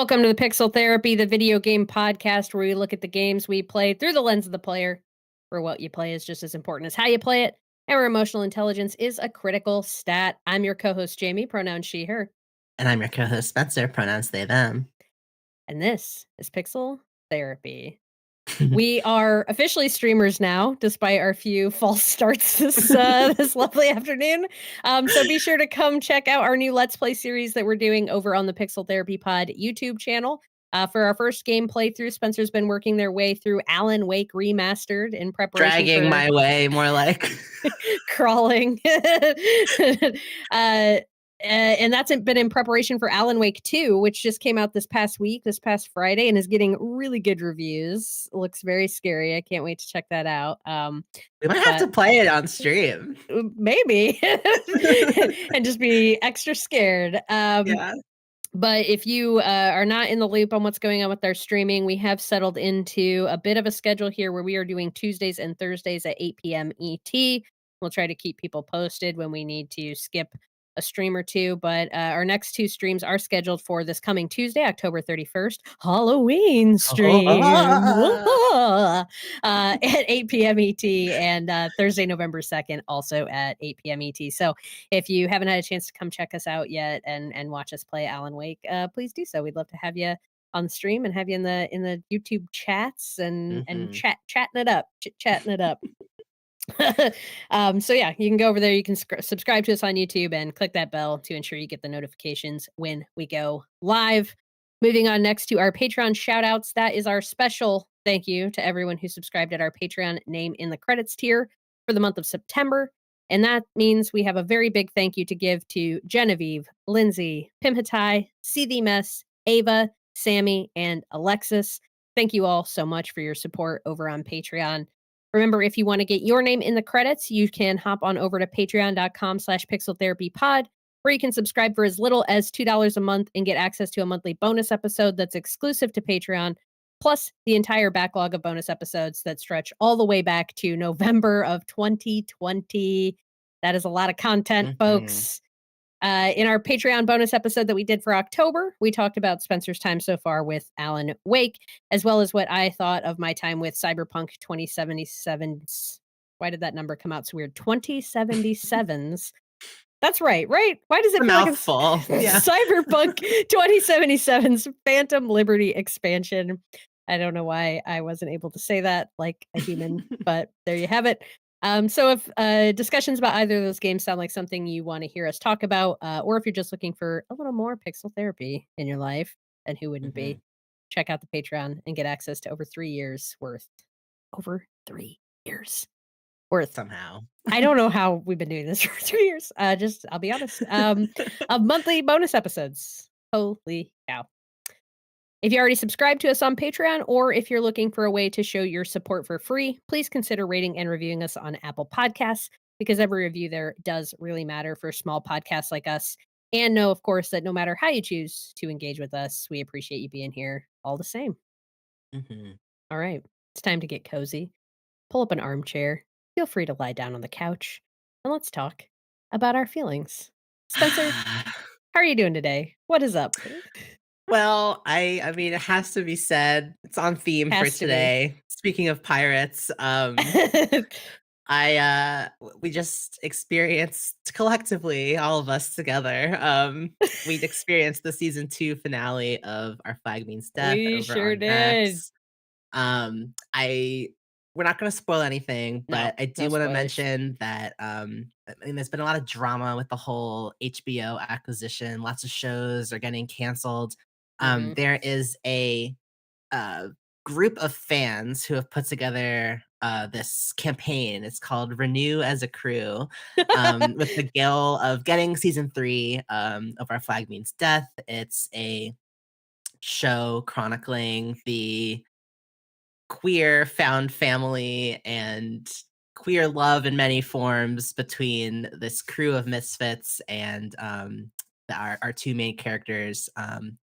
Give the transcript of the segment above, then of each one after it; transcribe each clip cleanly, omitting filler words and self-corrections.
Welcome to the Pixel Therapy, the video game podcast where we look at the games we play through the lens of the player, where what you play is just as important as how you play it, and where emotional intelligence is a critical stat. I'm your co-host, Jamie, pronoun she, her, And I'm your co-host, Spencer, pronouns they, them. and this is Pixel Therapy. We are officially streamers now, despite our few false starts this lovely afternoon. So be sure to come check out our new Let's Play series that we're doing over on the Pixel Therapy Pod YouTube channel. For our first game playthrough, Spencer's been working their way through Alan Wake Remastered in preparation Dragging for my way, more like. crawling. And that's been in preparation for Alan Wake 2, which just came out this past Friday, and is getting really good reviews. Looks very scary. I can't wait to check that out. We might have to play it on stream. Maybe. And just be extra scared. Yeah. But if you are not in the loop on what's going on with our streaming, we have settled into a bit of a schedule here where we are doing Tuesdays and Thursdays at 8 p.m. ET. We'll try to keep people posted when we need to skip a stream or two, but our next two streams are scheduled for this coming Tuesday, October 31st, Halloween stream at 8 p.m. ET, and Thursday, November 2nd, also at 8 p.m. ET. So if you haven't had a chance to come check us out yet and watch us play Alan Wake, please do so. We'd love to have you on the stream and have you in the YouTube chats and chatting it up. So yeah, you can go over there. You can subscribe to us on YouTube and click that bell to ensure you get the notifications when we go live. Moving on next to our Patreon shout outs. That is our special thank you to everyone who subscribed at our Patreon name in the credits tier for the month of September. And that means we have a very big thank you to give to Genevieve, Lindsay, Pimhatai, See Thee Mess, Ava, Sammy, and Alexis. Thank you all so much for your support over on Patreon. Remember, if you want to get your name in the credits, you can hop on over to patreon.com/pixeltherapypod, where you can subscribe for as little as $2 a month and get access to a monthly bonus episode that's exclusive to Patreon, plus the entire backlog of bonus episodes that stretch all the way back to November of 2020. That is a lot of content, folks. In our Patreon bonus episode that we did for October, we talked about Spencer's time so far with Alan Wake, as well as what I thought of my time with Cyberpunk 2077's. Why did that number come out so weird? 2077's. That's right? Why does it feel mouthful? Like Cyberpunk 2077's Phantom Liberty expansion? I don't know why I wasn't able to say that like a human, but there you have it. So if discussions about either of those games sound like something you want to hear us talk about, or if you're just looking for a little more pixel therapy in your life, and who wouldn't be, check out the Patreon and get access to over 3 years worth. Over 3 years worth. Somehow. I don't know how we've been doing this for 3 years. I'll be honest. Of monthly bonus episodes. Holy cow. If you already subscribed to us on Patreon, or if you're looking for a way to show your support for free, please consider rating and reviewing us on Apple Podcasts, because every review there does really matter for small podcasts like us. And know, of course, that no matter how you choose to engage with us, we appreciate you being here all the same. All right, it's time to get cozy. Pull up an armchair. Feel free to lie down on the couch, and let's talk about our feelings. Spencer, how are you doing today? What is up? Well, I mean, it has to be said. It's on theme for today. Speaking of pirates, we just experienced collectively, all of us together. We'd experienced the season 2 finale of Our Flag Means Death. We sure did. We're not going to spoil anything, but I do want to spoilers. mention that I mean, there's been a lot of drama with the whole HBO acquisition. Lots of shows are getting canceled. There is a group of fans who have put together this campaign. It's called Renew as a Crew, with the goal of getting season 3 of Our Flag Means Death. It's a show chronicling the queer found family and queer love in many forms between this crew of misfits and our two main characters,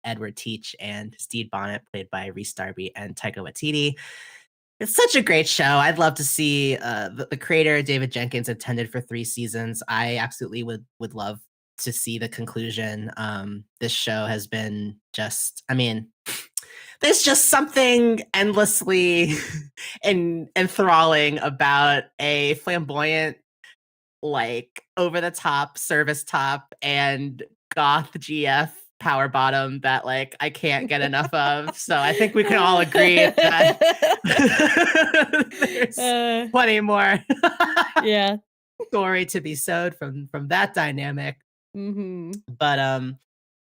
Edward Teach and Stede Bonnet, played by Rhys Darby and Taika Waititi. It's such a great show. I'd love to see the creator, David Jenkins, intended for 3 seasons. I absolutely would love to see the conclusion. This show has been just, I mean, there's just something endlessly enthralling about a flamboyant, like, over the top, service top, and goth GF power bottom that, like, I can't get enough of. So I think we can all agree that there's Uh, plenty more yeah. story to be sewed from that dynamic. Mhm. But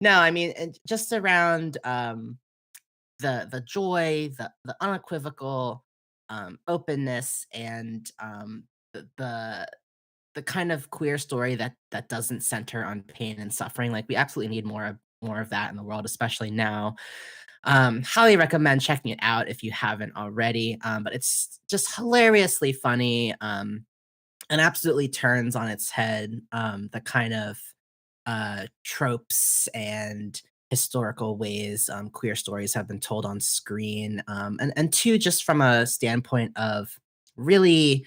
no, I mean, and just around the joy, the unequivocal openness, and the kind of queer story that doesn't center on pain and suffering. Like, we absolutely need more of that in the world, especially now. Highly recommend checking it out if you haven't already. But it's just hilariously funny, and absolutely turns on its head the kind of tropes and historical ways queer stories have been told on screen, and two, just from a standpoint of really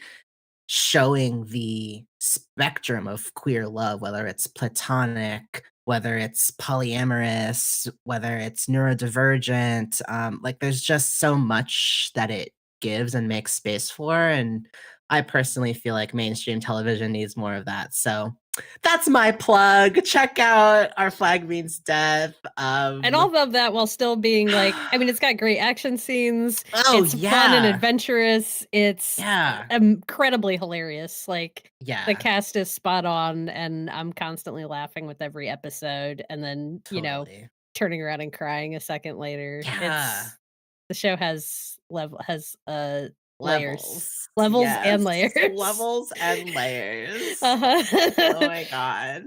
showing the spectrum of queer love, whether it's platonic, whether it's polyamorous, whether it's neurodivergent. Like, there's just so much that it gives and makes space for. And I personally feel like mainstream television needs more of that. So that's my plug. Check out Our Flag Means Death. And all of that while still being like, I mean, it's got great action scenes. Oh It's fun and yeah. adventurous. It's Yeah. incredibly hilarious. Like the Yeah. cast is spot on, and I'm constantly laughing with every episode. And then Totally. turning around and crying a second later. Yeah. It's the show has layers, Levels. levels and Yes. layers. Levels and layers. Oh Uh-huh. my god.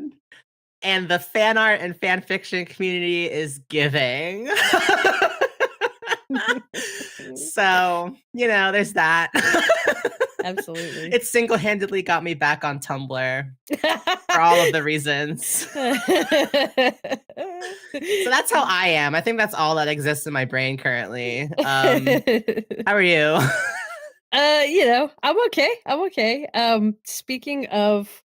And the fan art and fan fiction community is giving. So, there's that. Absolutely. It single-handedly got me back on Tumblr for all of the reasons. So that's how I am. I think that's all that exists in my brain currently. How are you? I'm okay. I'm okay. Speaking of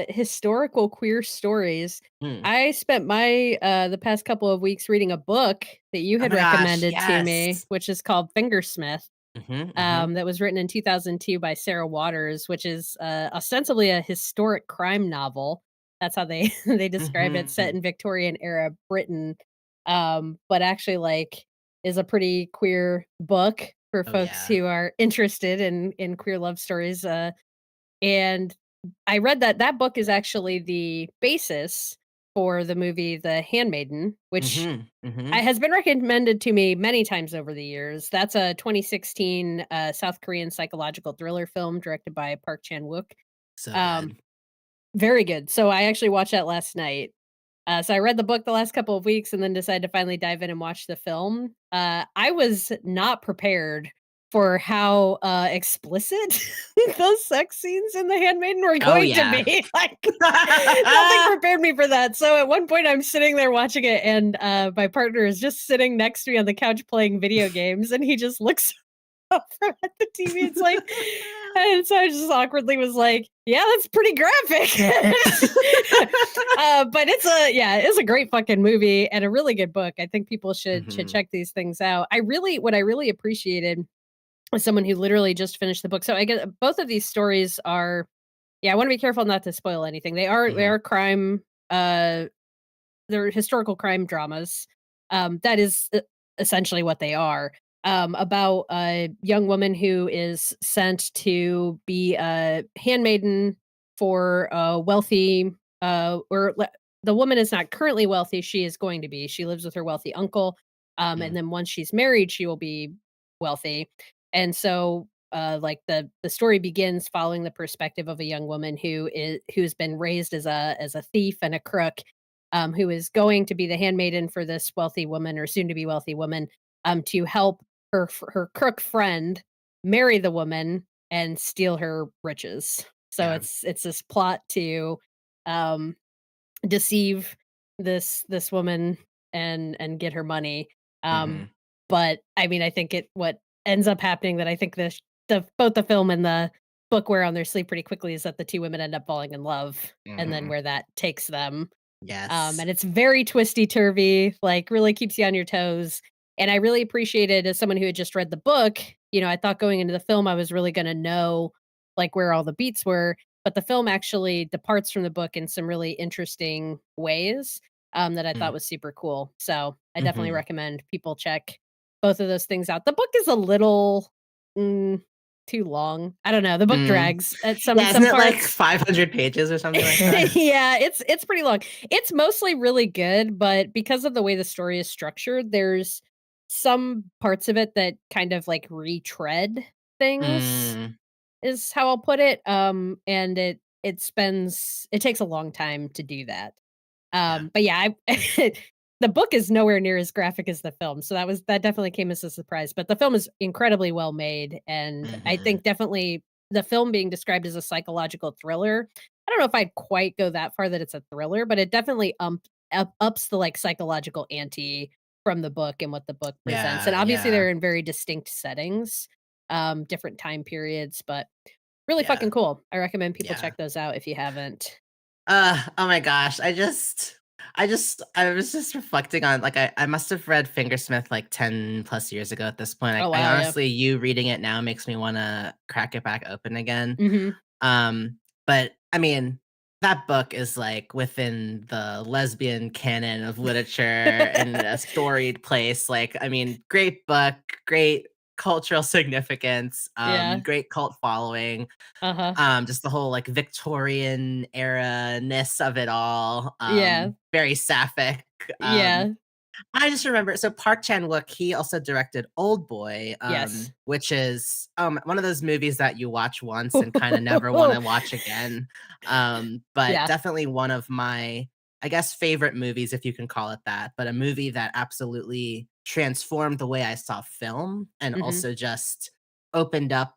historical queer stories, Mm. I spent my the past couple of weeks reading a book that you Oh had my gosh, recommended to me, yes. which is called Fingersmith. Mhm, mhm. That was written in 2002 by Sarah Waters, which is ostensibly a historic crime novel. That's how they they describe it, set Mhm. in Victorian era Britain, but actually, like, is a pretty queer book for Oh, folks yeah. who are interested in queer love stories. And I read that book is actually the basis for the movie The Handmaiden, which Mhm, I mhm. has been recommended to me many times over the years. That's a 2016 South Korean psychological thriller film directed by Park Chan-wook. So Um, good. very good. So I actually watched that last night. So I read the book the last couple of weeks and then decided to finally dive in and watch the film. I was not prepared for how explicit those sex scenes in The Handmaiden were Oh, going to yeah. be. Like, nothing prepared me for that. So at one point, I'm sitting there watching it, and my partner is just sitting next to me on the couch playing video games, and he just looks over at the TV. It's like, and so I just awkwardly was like, "Yeah, that's pretty graphic." But it's a great fucking movie and a really good book. I think people should Mhm, check these things out. What I really appreciated as someone who literally just finished the book. So I get both of these stories are, yeah, I want to be careful not to spoil anything. They mhm. are crime they're historical crime dramas. That is essentially what they are. About a young woman who is sent to be a handmaiden for a wealthy, the woman is not currently wealthy. She is going to be. She lives with her wealthy uncle. And Mm, then once she's married, she will be wealthy. And so, like the story begins following the perspective of a young woman who's been raised as a thief and a crook, who is going to be the handmaiden for this wealthy woman or soon to be wealthy woman, to help her crook friend marry the woman and steal her riches. So yeah. it's this plot to um, deceive this woman and get her money. Um, Mhm. but I mean, I think it what ends up happening that I think the both the film and book wear on their sleeve pretty quickly is that the 2 women end up falling in love, and then Mhm. where that takes them. Yes. And it's very twisty-turvy, like, really keeps you on your toes, and I really appreciated as someone who had just read the book, I thought going into the film I was really gonna know, like, where all the beats were, but the film actually departs from the book in some really interesting ways, that I thought Mm. was super cool. So, I definitely Mhm. recommend people check both of those things out. The book is a little, mm, too long. I don't know, the book Mm. drags at Yeah, isn't some it like parts. 500 pages or something like that? Yeah, it's pretty long. It's mostly really good, but because of the way the story is structured, there's some parts of it that kind of like retread things, Mm. is how I'll put it. And it takes a long time to do that. Yeah. But yeah, the book is nowhere near as graphic as the film, so that definitely came as a surprise, but the film is incredibly well made, and I Mhm. think definitely the film being described as a psychological thriller, I don't know if I'd quite go that far that it's a thriller, but it definitely ups the, like, psychological ante from the book and what the book presents, and Yeah, obviously yeah, they're in very distinct settings, different time periods, but really fucking yeah, cool. I recommend people yeah. check those out if you haven't. Oh my gosh, I was just reflecting on, like, I must have read Fingersmith, like, 10 plus years ago at this point. Oh, I wow, yeah. honestly you reading it now makes me wanna crack it back open again. Mhm. Um, but, I mean, that book is, like, within the lesbian canon of literature and a storied place, like, I mean, great book, great cultural significance, Yeah. great cult following. Uh-huh. Just the whole, like, Victorian era-ness of it all, Yeah. very sapphic. Yeah. I just remember so Park Chan-wook, he also directed Oldboy, Yes. which is, one of those movies that you watch once and kinda never wanna watch again. But Yeah. definitely one of my, I guess, favorite movies, if you can call it that, but a movie that absolutely transformed the way I saw film and Mhm. also just opened up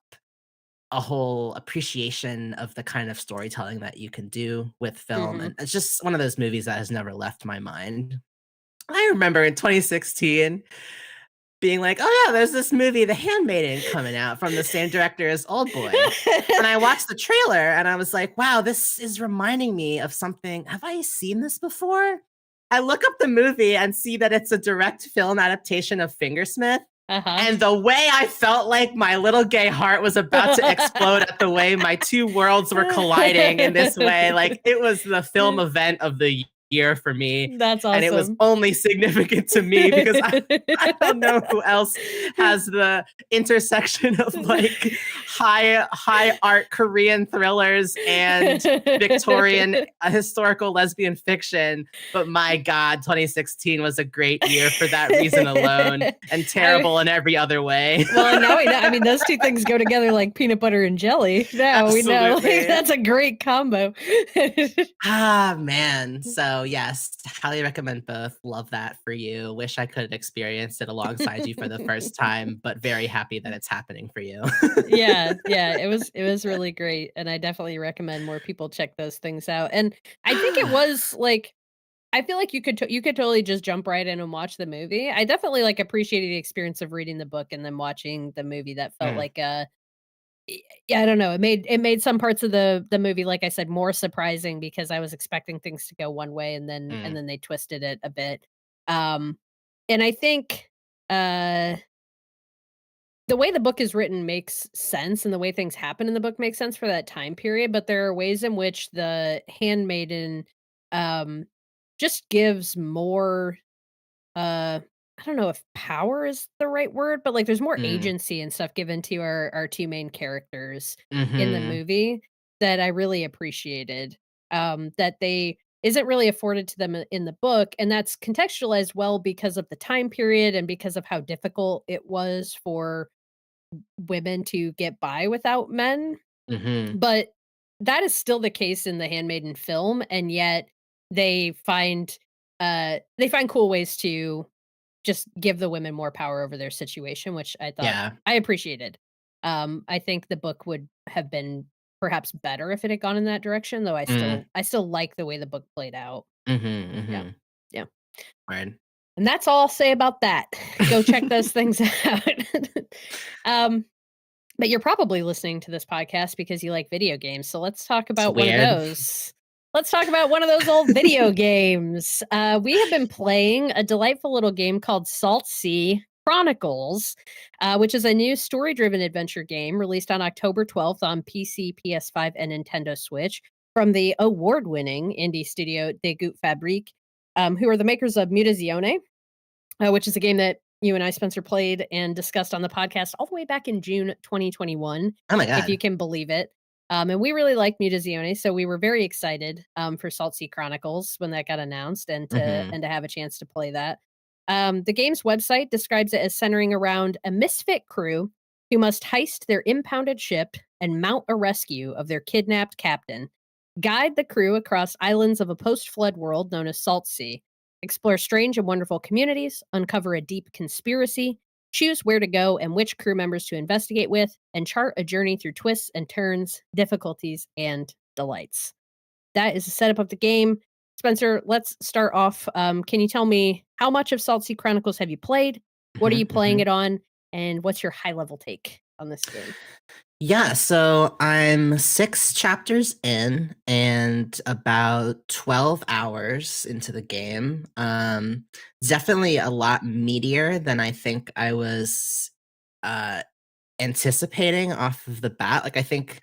a whole appreciation of the kind of storytelling that you can do with film, Mhm. and it's just one of those movies that has never left my mind. I remember in 2016 being like, "Oh, yeah, there's this movie, The Handmaiden, coming out from the same director as Oldboy," and I watched the trailer, and I was like, "Wow, this is reminding me of something. Have I seen this before?" I look up the movie and see that it's a direct film adaptation of Fingersmith, Uh-huh. and the way I felt like my little gay heart was about to explode at the way my 2 worlds were colliding in this way, like, it was the film event of the year for me, That's and it was awesome. only significant to me because I don't know who else has the intersection of, like, high art Korean thrillers and Victorian, historical lesbian fiction, but my god, 2016 was a great year for that reason alone, and I terrible in every other way. Well, and now we know, I mean, those 2 things go together like peanut butter and jelly. Now we know, like, Absolutely. that's a great combo. Ah, man. So, yes, highly recommend both. Love that for you. Wish I could have experienced it alongside you for the first time, but very happy that it's happening for you. Yeah, yeah, it was really great, and I definitely recommend more people check those things out, and I think it was, like, I feel like you could totally just jump right in and watch the movie. I definitely, like, appreciated the experience of reading the book and then watching the movie that felt Mm, like a yeah, I don't know, it made some parts of the movie, like I said, more surprising because I was expecting things to go one way and mm, then they twisted it a bit. Um, and I think, uh the way the book is written makes sense, and the way things happen in the book makes sense for that time period, but there are ways in which the handmaiden, um, just gives more, I don't know if power is the right word, but, like, there's more mm, agency and stuff given to our 2 main characters in the mhm, movie that I really appreciated, that they isn't really afforded to them in the book, and that's contextualized well because of the time period and because of how difficult it was for women to get by without men, mhm. but that is still the case in the Handmaiden film, and yet they find they find cool ways to just give the women more power over their situation, which I thought Yeah. I appreciated. I think the book would have been perhaps better if it had gone in that direction, though Mm, I still like the way the book played out. mhm, Yeah. mhm. Yeah. Word. And that's all I'll say about that. Go check those things out. Um But you're probably listening to this podcast because you like video games, so let's talk It's about one of weird. those. Let's talk about one of those old video games. We have been playing a delightful little game called Saltsea Chronicles, which is a new story-driven adventure game released on October 12th on PC, PS5, and Nintendo Switch from the award-winning indie studio Die Gute Fabrik, who are the makers of Mutazione, which is a game that you and I, Spencer, played and discussed on the podcast all the way back in June 2021, Oh my if you god. can believe it. And we really like Mutazione, so we were very excited for Saltsea Chronicles when that got announced Mhm. and to have a chance to play that. The game's website describes it as centering around a misfit crew who must heist their impounded ship and mount a rescue of their kidnapped captain, guide the crew across islands of a post-flood world known as Saltsea, explore strange and wonderful communities, uncover a deep conspiracy, choose where to go and which crew members to investigate with, and chart a journey through twists and turns, difficulties, and delights. That is the setup of the game. Spencer, let's start off. Can you tell me how much of Salt Sea Chronicles have you played? What are Mhm, you playing mhm. it on? And what's your high level take on this game? Yeah, so I'm 6 chapters in and about 12 hours into the game. Definitely a lot meatier than I think I was, uh, anticipating off of the bat. Like, I think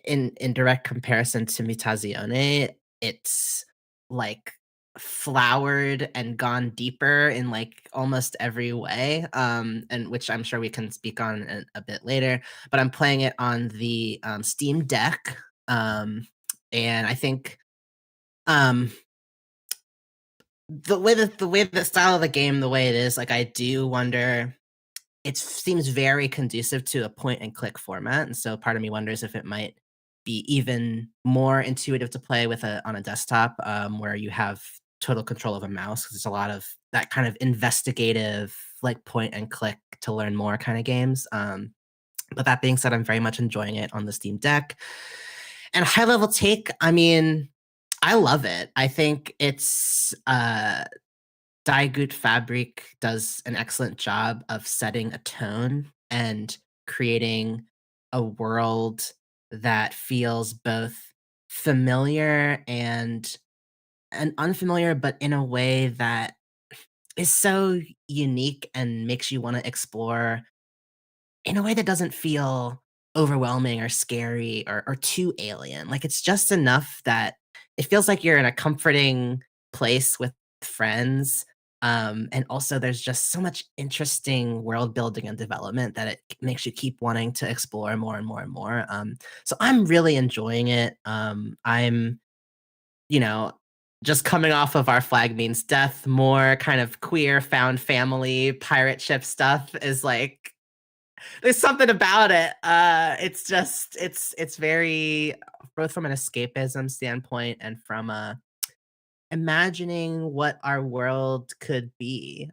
in direct comparison to Mitazione, it's, like, flowered and gone deeper in, like, almost every way, and which I'm sure we can speak on a bit later, but I'm playing it on the, Steam Deck, and I think, um, the style of the game, the way it is, like, I do wonder it seems very conducive to a point and click format, and so part of me wonders if it might be even more intuitive to play with a on a desktop, where you have total control of a mouse, 'cause there's a lot of that kind of investigative, like, point and click to learn more kinda games, but that being said, I'm very much enjoying it on the Steam Deck. And high level take, I mean, I love it. I think it's, Die Gute Fabrik does an excellent job of setting a tone and creating a world that feels both familiar and unfamiliar, but in a way that is so unique and makes you wanna explore in a way that doesn't feel overwhelming or scary or too alien. Like, it's just enough that it feels like you're in a comforting place with friends, and also there's just so much interesting world building and development that it makes you keep wanting to explore more and more and more, so I'm really enjoying it, I'm, you know, just coming off of Our Flag Means Death, more kind of queer found family pirate ship stuff is like there's something about it. It's just it's very both from an escapism standpoint and from a imagining what our world could be,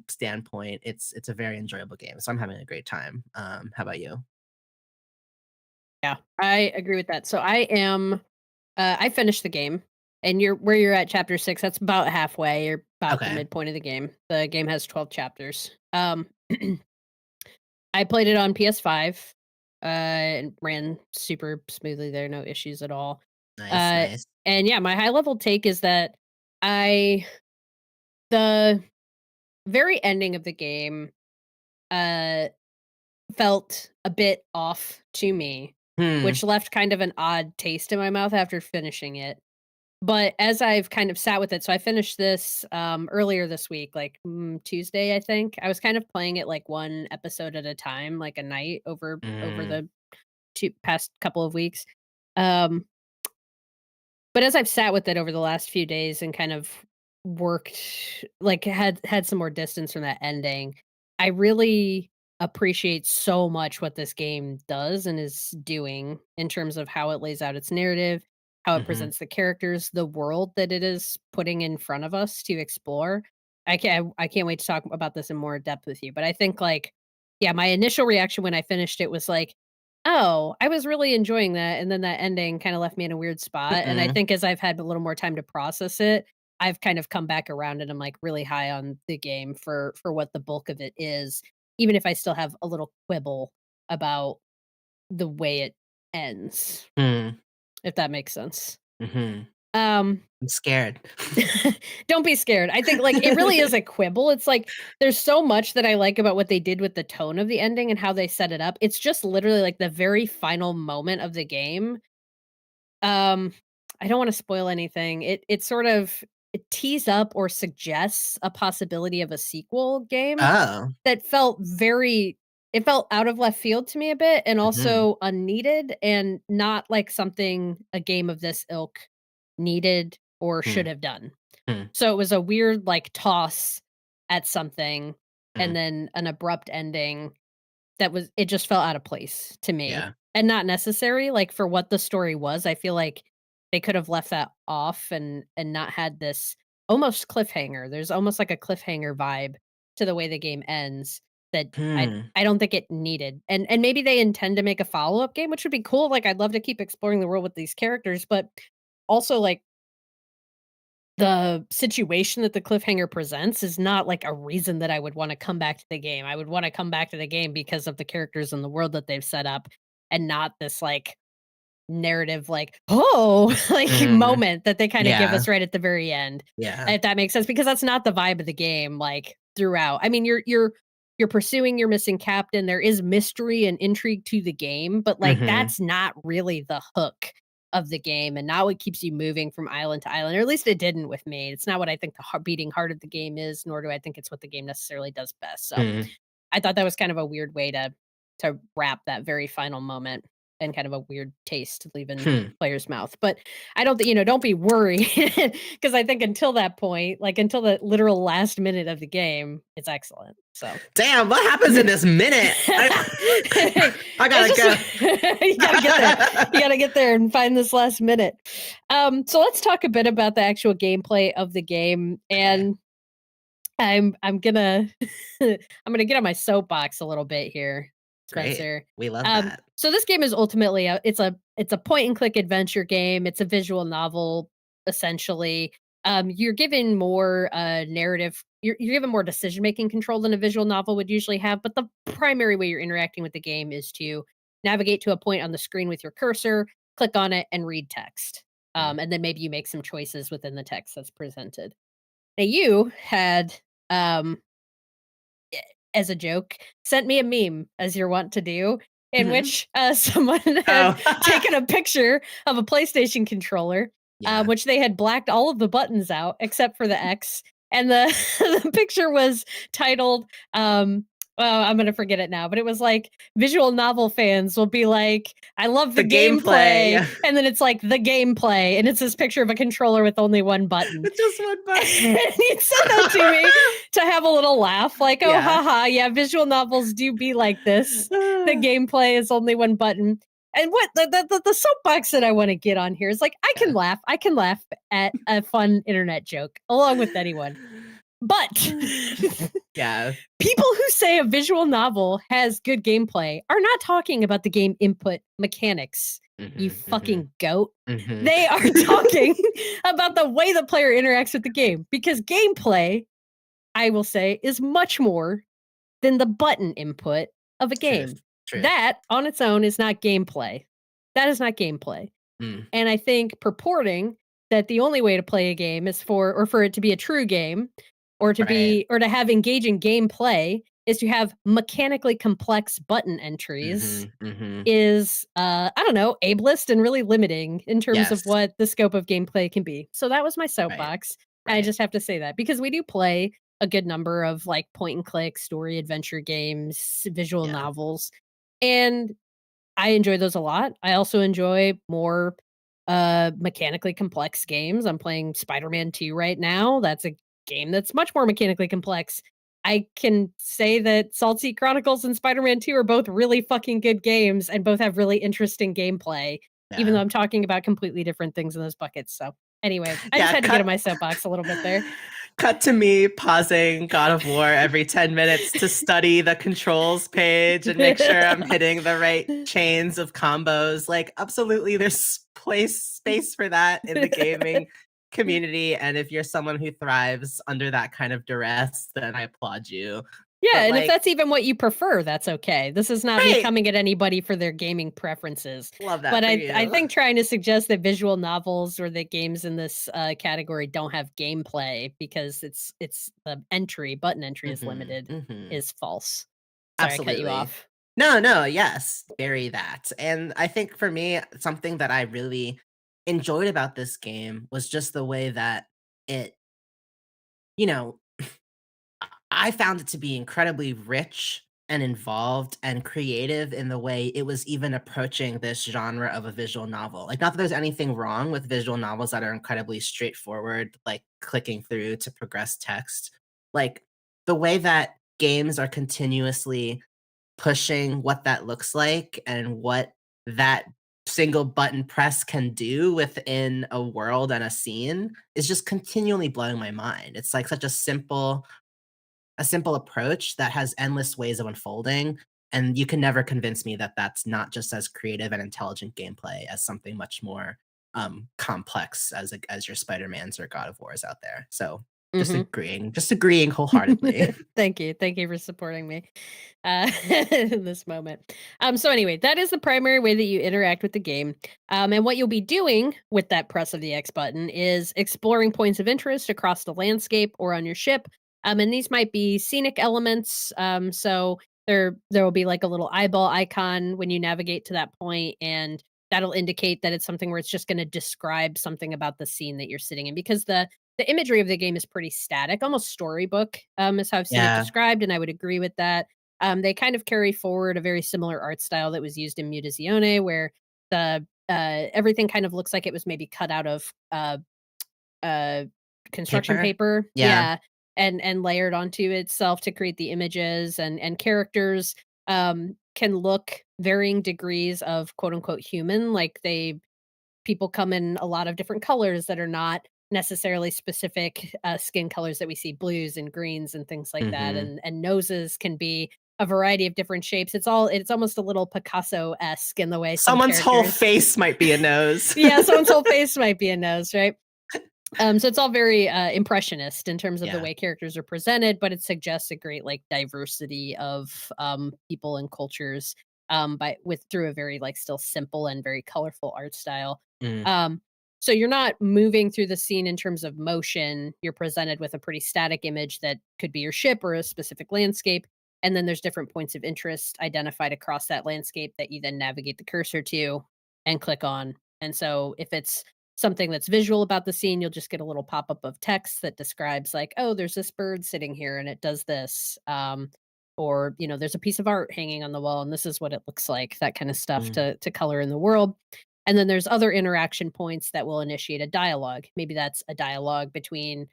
standpoint. It's a very enjoyable game, so I'm having a great time. How about you? Yeah, I agree with that. So I finished the game, and you're at chapter 6, that's about halfway, you're about the Okay, midpoint of the game. The game has 12 chapters. I played it on PS5, and ran super smoothly there, no issues at all. nice, Uh, nice. and yeah, my high level take is that I the very ending of the game, uh, felt a bit off to me, Hmm. which left kind of an odd taste in my mouth after finishing it. But as I've kind of sat with it, so I finished this, earlier this week, like, Tuesday, I think. I was kind of playing it, like, 1 episode at a time, like, a night over Mm, the 2 past couple of weeks. Um, but as I've sat with it over the last few days and kind of worked like, had some more distance from that ending, I really appreciate so much what this game does and is doing in terms of how it lays out its narrative, how it mhm, presents the characters, the world that it is putting in front of us to explore. I can't wait to talk about this in more depth with you, but I think, like, yeah, my initial reaction when I finished it was like, "Oh, I was really enjoying that," and then that ending kinda left me in a weird spot, and I mm-mm, think as I've had a little more time to process it, I've kind of come back around and I'm, like, really high on the game for what the bulk of it is, even if I still have a little quibble about the way it ends, Mm, if that makes sense. mhm. Um, I'm scared. don't be scared. I think, like, it really is a quibble. It's like, there's so much that I like about what they did with the tone of the ending and how they set it up. It's just literally, like, the very final moment of the game. Um, I don't wanna spoil anything. It sort of it tees up or suggests a possibility of a sequel game Oh. that felt very it felt out of left field to me a bit and Mhm, also unneeded and not like something a game of this ilk needed or should mm, have done. mm, So it was a weird like toss at something mm. and then an abrupt ending that was it just felt out of place to me Yeah. and not necessary, like, for what the story was. I feel like they could have left that off and not had this almost cliffhanger. There's almost like a cliffhanger vibe to the way the game ends that I Hmm. I don't think it needed. And maybe they intend to make a follow-up game, which would be cool. Like, I'd love to keep exploring the world with these characters, but also, like, the situation that the cliffhanger presents is not like a reason that I would wanna come back to the game. I would wanna come back to the game because of the characters and the world that they've set up and not this, like, narrative, like, "Oh," like, Mm. moment that they kinda give Yeah, us right at the very end, yeah. if that makes sense, because that's not the vibe of the game, like, throughout. I mean, you're pursuing your missing captain, there is mystery and intrigue to the game, but, like, Mhm, that's not really the hook of the game and not what keeps you moving from island to island, or at least it didn't with me. It's not what I think the beating heart of the game is, nor do I think it's what the game necessarily does best, so mm, I thought that was kind of a weird way to wrap that very final moment and kind of a weird taste to leave in hmm. player's mouth. But I don't think, don't be worried because I think until that point, like until the literal last minute of the game, it's excellent. So Damn, what happens in this minute? I it's gotta just go. you gotta get there. You gotta get there and find this last minute. So let's talk a bit about the actual gameplay of the game. Okay, And I'm gonna I'm gonna get on my soapbox a little bit here, great. Spencer. We love that. So this game is ultimately it's a point and click adventure game. It's a visual novel essentially. You're given more narrative. You're given more decision making control than a visual novel would usually have. But the primary way you're interacting with the game is to navigate to a point on the screen with your cursor, click on it, and read text. Mm. And then maybe you make some choices within the text that's presented. Now you had um as a joke, sent me a meme, as you're wont to do, in Mhm. which, someone had Oh. taken a picture of a PlayStation controller, Yeah. which they had blacked all of the buttons out except for the X, and the the picture was titled, oh, I'm gonna forget it now, but it was like, visual novel fans will be like, "I love the The gameplay, gameplay," yeah. and then it's like, "The gameplay," and it's this picture of a controller with only one button. It's just one And button. he sent that to me to have a little laugh, like, "Oh, Yeah. haha, yeah, visual novels do be like this. The gameplay is only one button." And what the soapbox that I wanna get on here is, like, Yeah. I can laugh at a fun internet joke along with anyone, but Yeah. people who say a visual novel has good gameplay are not talking about the game input mechanics, you Mhm, mhm, fucking goat. mhm. They are talking about the way the player interacts with the game because gameplay, I will say, is much more than the button input of a Truth, game. truth. That on its own is not gameplay. That is not gameplay. Mm, And I think purporting that the only way to play a game is for it to be a true game right. or to have engaging gameplay is to have mechanically complex button entries Mhm, mhm. is I don't know, ableist and really limiting in terms of Yes. what the scope of gameplay can be. So that was my Right, soapbox. And I right. just have to say that because we do play a good number of like point and click story adventure games, visual Yeah. novels. And I enjoy those a lot. I also enjoy more mechanically complex games. I'm playing Spider-Man 2 right now. That's a game that's much more mechanically complex. I can say that Saltsea Chronicles and Spider-Man 2 are both really fucking good games and both have really interesting gameplay, even though Yeah. I'm talking about completely different things in those buckets. So anyway, I just Yeah, had to get on my soapbox a little bit there. cut to me pausing God of War every 10 minutes to study the controls page and make sure I'm hitting the right chains of combos. Like, absolutely, there's space for that in the gaming community. And if you're someone who thrives under that kind of duress, then I applaud you. Yeah, But, and if like that's even what you prefer, that's okay. This is not me right! coming at anybody for their gaming preferences, Love that but for I you. think trying to suggest that visual novels or that games in this, category don't have gameplay because it's the button entry is Mhm, limited mhm. is false. Sorry, I cut you Absolutely. off. No, no, yes, very that. And I think for me, something that I really enjoyed about this game was just the way that it, you know, I found it to be incredibly rich and involved and creative in the way it was even approaching this genre of a visual novel. Like, not that there's anything wrong with visual novels that are incredibly straightforward, like clicking through to progress text. Like, the way that games are continuously pushing what that looks like and what that single button press can do within a world and a scene is just continually blowing my mind. It's like such a simple approach that has endless ways of unfolding, and you can never convince me that that's not just as creative and intelligent gameplay as something much more, complex as your Spider-Mans or God of Wars out there. So, Mhm. just agreeing wholeheartedly. Thank you. Thank you for supporting me, in this moment. So anyway, that is the primary way that you interact with the game. And what you'll be doing with that press of the X button is exploring points of interest across the landscape or on your ship. And these might be scenic elements. So there will be like a little eyeball icon when you navigate to that point, and that'll indicate that it's something where it's just going to describe something about the scene that you're sitting in, because the imagery of the game is pretty static, almost storybook, is how I've seen it Yeah. described, and I would agree with that. They kind of carry forward a very similar art style that was used in Mutazione, where the everything kind of looks like it was maybe cut out of uh, construction Paper? paper, Yeah. yeah, and layered onto itself to create the images, and characters can look varying degrees of quote unquote human, like people come in a lot of different colors that are not necessarily specific skin colors that we see, blues and greens and things like that, Mhm. and noses can be a variety of different shapes. It's almost a little Picasso-esque in the way some Someone's whole characters face might be a nose. yeah, someone's whole face might be a nose, right? So it's all very impressionist in terms of the Yeah. way characters are presented, but it suggests a great like diversity of people and cultures by with through a very like still simple and very colorful art style. Mm. Um, so you're not moving through the scene in terms of motion. You're presented with a pretty static image that could be your ship or a specific landscape. And then there's different points of interest identified across that landscape that you then navigate the cursor to and click on. And so if it's something that's visual about the scene, you'll just get a little pop-up of text that describes like, "Oh, there's this bird sitting here and it does this." Or, there's a piece of art hanging on the wall and this is what it looks like, that kind of stuff Mm. to color in the world. And then there's other interaction points that will initiate a dialogue. Maybe that's a dialogue between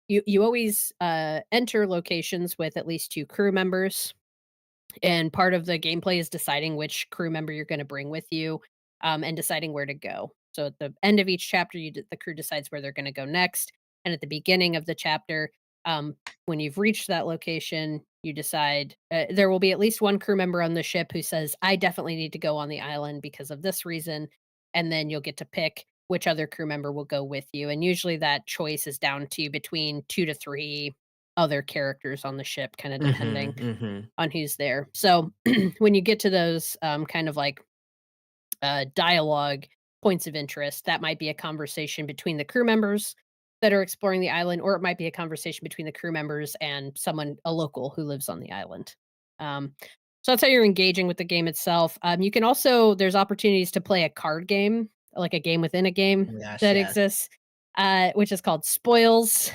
you always enter locations with at least two crew members, and part of the gameplay is deciding which crew member you're going to bring with you, and deciding where to go. So at the end of each chapter, the crew decides where they're going to go next. And at the beginning of the chapter, um, when you've reached that location, you decide there will be at least one crew member on the ship who says, I definitely need to go on the island because of this reason. And then you'll get to pick which other crew member will go with you. And usually that choice is down to between two to three other characters on the ship, kind of depending Mhm, mhm. on who's there. So when you get to those kind of like dialogue points of interest, that might be a conversation between the crew members that are exploring the island, or it might be a conversation between the crew members and a local who lives on the island. Um, so that's how you're engaging with the game itself. You can also, there's opportunities to play a card game, like a game within a game Oh my gosh, that yes. exists, which is called Spoils.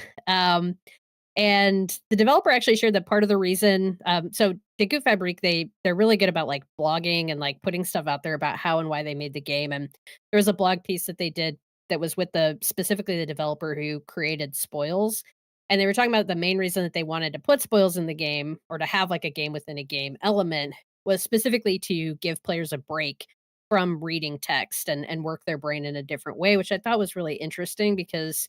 And the developer actually shared that part of the reason, so Die Gute Fabrik, they're really good about like blogging and like putting stuff out there about how and why they made the game. And there was a blog piece that they did that was with specifically the developer who created Spoils. And they were talking about the main reason that they wanted to put Spoils in the game, or to have like a game within a game element, was specifically to give players a break from reading text and work their brain in a different way, which I thought was really interesting because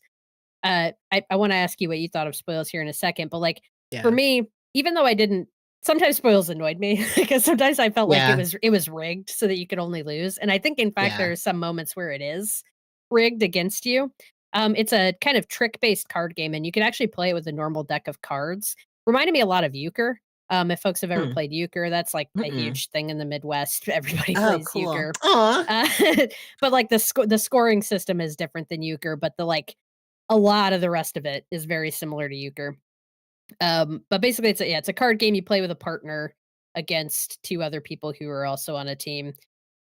I wanna ask you what you thought of spoils here in a second, but, like, for Yeah. me, even though I didn't sometimes spoils annoyed me because sometimes I felt like it Yeah, was it was rigged so that you could only lose, and I think, in fact, yeah. there are some moments where it is rigged against you. It's a kind of trick-based card game, and you can actually play it with a normal deck of cards, Reminded me a lot of euchre. If folks have ever Hmm. played euchre, that's like a Mm-mm. huge thing in the Midwest. Everybody Oh, plays cool. euchre. Aw. Uh, but like the scoring system is different than euchre, but the like a lot of the rest of it is very similar to euchre. But basically it's a card game you play with a partner against two other people who are also on a team.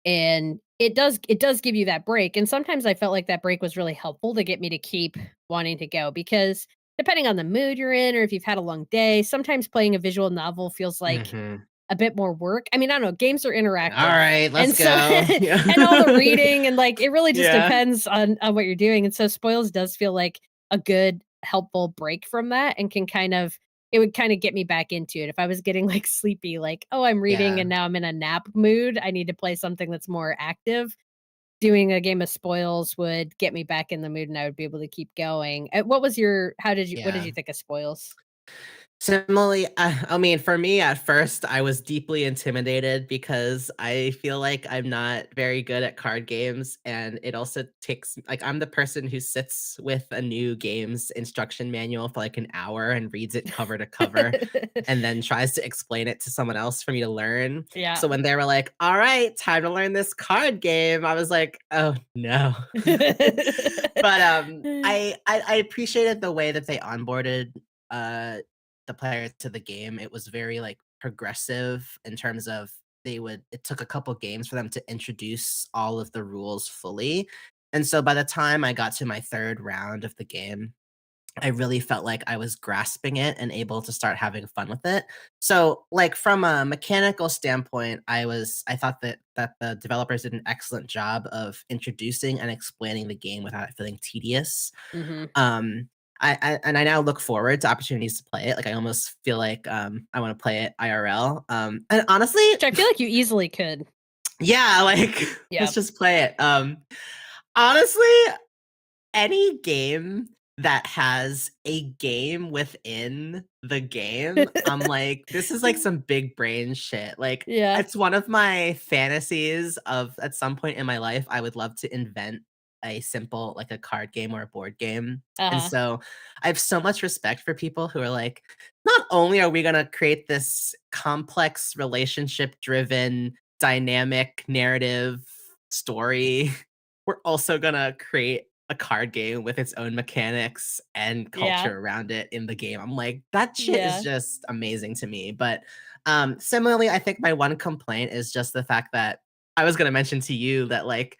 And it does give you that break, and sometimes I felt like that break was really helpful to get me to keep wanting to go because depending on the mood you're in or if you've had a long day, sometimes playing a visual novel feels like Mhm. a bit more work. I mean, I don't know, games are interactive. Alright, let's And so go. Yeah. and all the reading and like it really just Yeah. depends on what you're doing. And so spoils does feel like a good helpful break from that and can kind of it would kind of get me back into it. If I was getting like sleepy, like, oh, I'm reading Yeah. and now I'm in a nap mood, I need to play something that's more active. Doing a game of spoils would get me back in the mood and I would be able to keep going. What was your what did Yeah. you think of spoils? Similarly, I mean, for me, at first, I was deeply intimidated because I feel like I'm not very good at card games, and it also takes like, I'm the person who sits with a new game's instruction manual for, like, an hour and reads it cover to cover, and then tries to explain it to someone else for me to learn. Yeah. So when they were like, "Alright, time to learn this card game," I was like, "Oh, no." But, I appreciated the way that they onboarded, uh the player to the game. It was very, like, progressive in terms of it took a couple games for them to introduce all of the rules fully, and so by the time I got to my 3rd round of the game, I really felt like I was grasping it and able to start having fun with it. So, like, from a mechanical standpoint, I thought that the developers did an excellent job of introducing and explaining the game without it feeling tedious. Mhm. Um, I now look forward to opportunities to play it, like, I almost feel like, I wanna play it IRL, and honestly Which I feel like you easily could. yeah, like, let's Yeah. just play it, honestly, any game that has a game within the game, I'm like, "This is, like, some big brain shit," like, Yeah. it's one of my fantasies of at some point in my life, I would love to invent a simple like, a card game or a board game, and Uh-huh. so, I have so much respect for people who are like, "Not only are we gonna create this complex relationship-driven, dynamic narrative story, we're also gonna create a card game with its own mechanics and Yeah. culture around it in the game." I'm like, that shit is Yeah. just amazing to me. But similarly, I think my one complaint is just the fact that I was gonna mention to you that like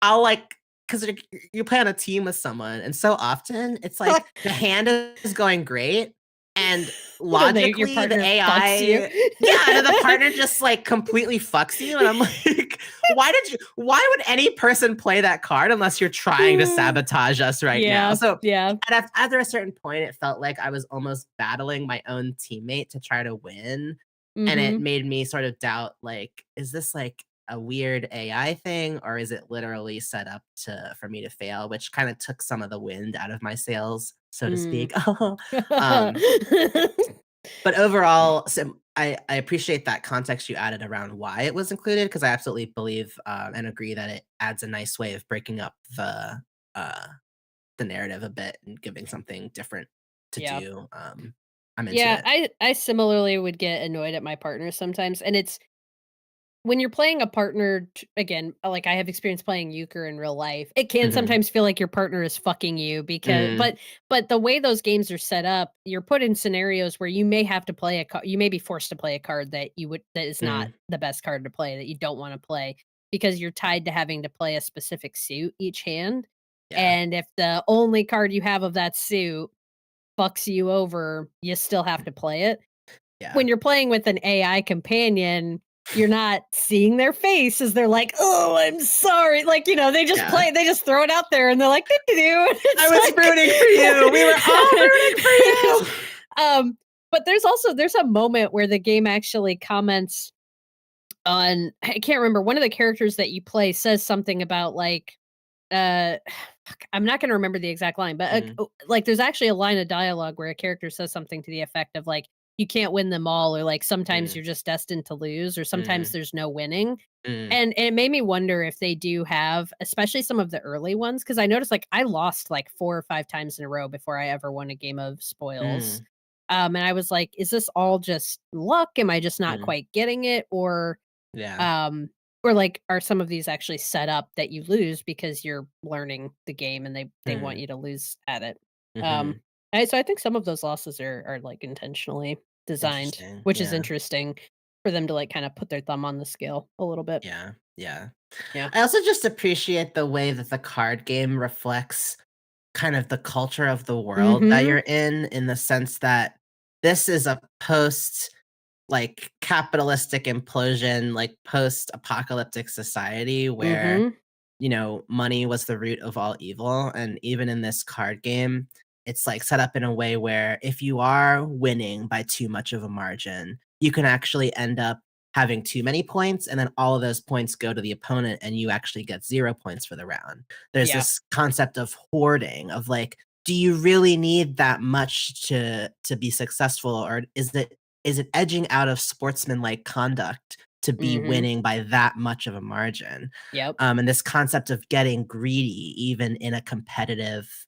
I'll like because you play on a team with someone, and so often it's like the hand is going great, and And your logically the partner fucks you. AI yeah, and then the partner just like completely fucks you, and I'm like, why would any person play that card unless you're trying to sabotage us right now? Yeah, So yeah. after a certain point, it felt like I was almost battling my own teammate to try to win, and it Mhm. made me sort of doubt, like, is this like a weird AI thing, or is it literally set up to for me to fail? Which kind of took some of the wind out of my sails, so to Mm. speak. um, but overall, so I appreciate that context you added around why it was included because I absolutely believe and agree that it adds a nice way of breaking up uh, the narrative a bit and giving something different to Yeah. do. I'm into Yeah, it. I similarly would get annoyed at my partner sometimes, and it's when you're playing a partner again, like I have experience playing euchre in real life, it can Mhm. sometimes feel like your partner is fucking you because Mm, but the way those games are set up, you're put in scenarios where you may have to play you may be forced to play a card that is not mm, the best card to play that you don't want to play because you're tied to having to play a specific suit each hand. yeah, And if the only card you have of that suit fucks you over, you still have to play it. yeah, When you're playing with an AI companion, you're not seeing their face as they're like, "Oh, I'm sorry." Like, yeah. they just throw it out there and they're like, "Doo-doo-doo." I It's was rooting for you. We were all rooting for you. like but there's a moment where the game actually comments on I can't remember, one of the characters that you play says something about like fuck, I'm not gonna remember the exact line, but, Mm, like, there's actually a line of dialogue where a character says something to the effect of, like, "You can't win them all," or, like, "Sometimes mm, you're just destined to lose," or "Sometimes mm, there's no winning." mm, And it made me wonder if they do have especially some of the early ones, because I noticed, like, I lost, like, 4 or 5 times in a row before I ever won a game of spoils. mm. And I was like, "Is this all just luck? Am I just not Mm. quite getting it?" Yeah. Um, or like, are some of these actually set up that you lose because you're learning the game and they want Mm. you to lose at it? Um, Mhm. so I think some of those losses are like intentionally designed, Interesting. which is Yeah. interesting for them to like kind of put their thumb on the scale a little bit. Yeah. Yeah. Yeah. I also just appreciate the way that the card game reflects kind of the culture of the world that Mhm. you're in the sense that this is a post like capitalistic implosion, like post-apocalyptic society where Mhm. money was the root of all evil. And even in this card game, it's like set up in a way where if you are winning by too much of a margin, you can actually end up having too many points, and then all of those points go to the opponent, and you actually get 0 points for the round. There's Yeah. this concept of hoarding, of like, do you really need that much to be successful, or is it edging out of sportsmanlike conduct to be Mhm. winning by that much of a margin? Yep. And this concept of getting greedy, even in a competitive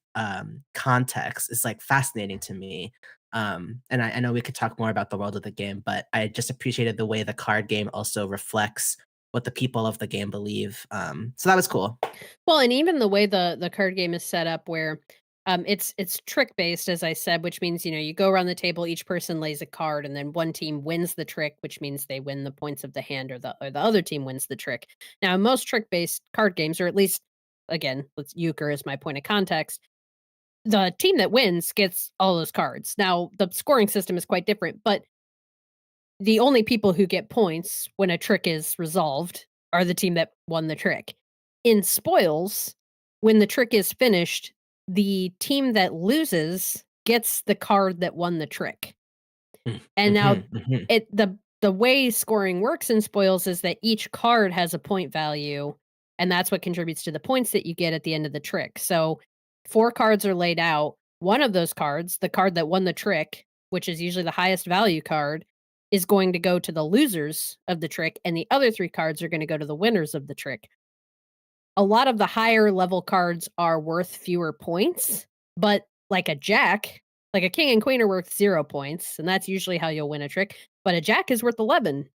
context, is like fascinating to me. And I know we could talk more about the world of the game, but I just appreciated the way the card game also reflects what the people of the game believe. So that was cool. Well, and even the way the card game is set up where it's trick based as I said, which means, you go around the table, each person lays a card and then one team wins the trick, which means they win the points of the hand or the other team wins the trick. Now, in most trick based card games, or at least again, let's euchre as my point of context, the team that wins gets all those cards. Now, the scoring system is quite different, but the only people who get points when a trick is resolved are the team that won the trick. In spoils, when the trick is finished, the team that loses gets the card that won the trick. Mm, And now mhm, mhm, the way scoring works in spoils is that each card has a point value, and that's what contributes to the points that you get at the end of the trick. So 4 cards are laid out. One of those cards, the card that won the trick, which is usually the highest value card, is going to go to the losers of the trick, and the other 3 cards are gonna go to the winners of the trick. A lot of the higher level cards are worth fewer points, but like a jack, like a king and queen are worth 0 points, and that's usually how you'll win a trick, but a jack is worth 11.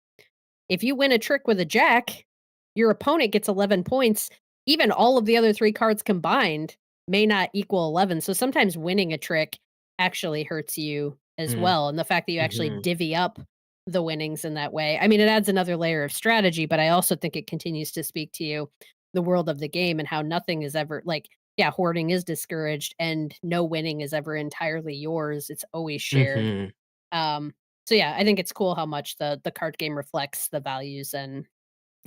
If you win a trick with a jack, your opponent gets 11 points. Even all of the other 3 cards combined may not equal 11, so sometimes winning a trick actually hurts you as mm, well, and the fact that you actually mhm, divvy up the winnings in that way, I mean, it adds another layer of strategy, but I also think it continues to speak to you the world of the game and how nothing is ever like, yeah, hoarding is discouraged and no winning is ever entirely yours, it's always shared. mhm, Um, so yeah, I think it's cool how much the card game reflects the values and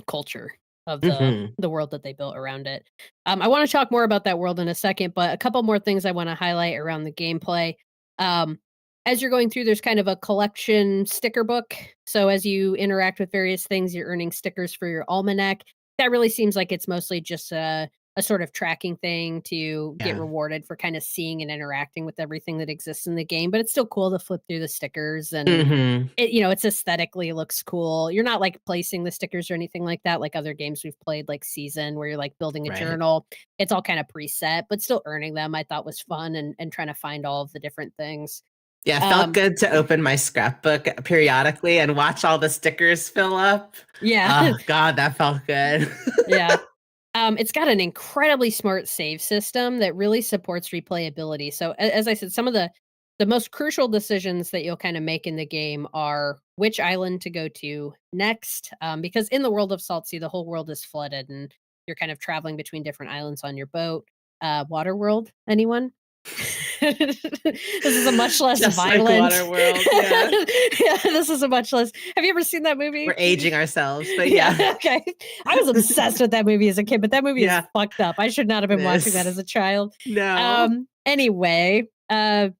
culture of mhm. the world that they built around it. I want to talk more about that world in a second, but a couple more things I want to highlight around the gameplay. Um, as you're going through, there's kind of a collection sticker book. So as you interact with various things, you're earning stickers for your almanac. That really seems like it's mostly just a sort of tracking thing to get Yeah. rewarded for kind of seeing and interacting with everything that exists in the game. But it's still cool to flip through the stickers and Mhm. it's aesthetically looks cool. You're not, like, placing the stickers or anything like that, like other games we've played, like Season, where you're, like, building a Right. journal. It's all kinda preset, but still earning them I thought was fun and trying to find all of the different things. Yeah, it felt Um good to open my scrapbook periodically and watch all the stickers fill up. Yeah. Oh god, that felt good. Yeah. It's got an incredibly smart save system that really supports replayability. So, as I said, some of the most crucial decisions that you'll kind of make in the game are which island to go to next. Because in the world of Saltsea, the whole world is flooded, and you're kind of traveling between different islands on your boat. Water World, anyone? This is a much less Just like violent. Waterworld, yeah. Yeah, this is a much less. Have you ever seen that We're movie? aging ourselves, but Yeah, yeah. okay. I was obsessed with that movie as a kid, but that movie is Yeah, fucked up. I should not have been watching that this. as a child. No. Anyway, so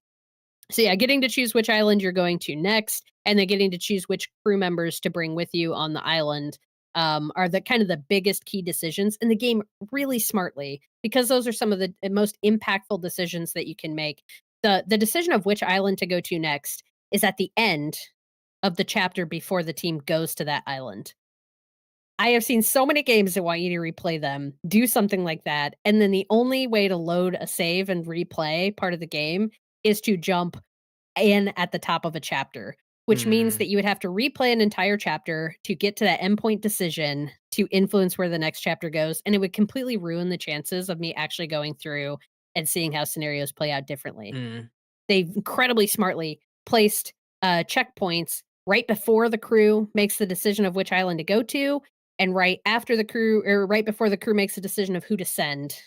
yeah, getting to choose which island you're going to next, and then getting to choose which crew members to bring with you on the island, are the kind of the biggest key decisions in the game really smartly, because those are some of the most impactful decisions that you can make. The decision of which island to go to next is at the end of the chapter before the team goes to that island. I have seen so many games that want you to replay them, do something like that, and then the only way to load a save and replay part of the game is to jump and at the top of a chapter, which means Mm, that you would have to replay an entire chapter to get to that endpoint decision to influence where the next chapter goes, and it would completely ruin the chances of me actually going through and seeing how scenarios play out differently. mm, They've incredibly smartly placed, checkpoints right before the crew makes the decision of which island to go to, and right after the crew or right before the crew makes a decision of who to send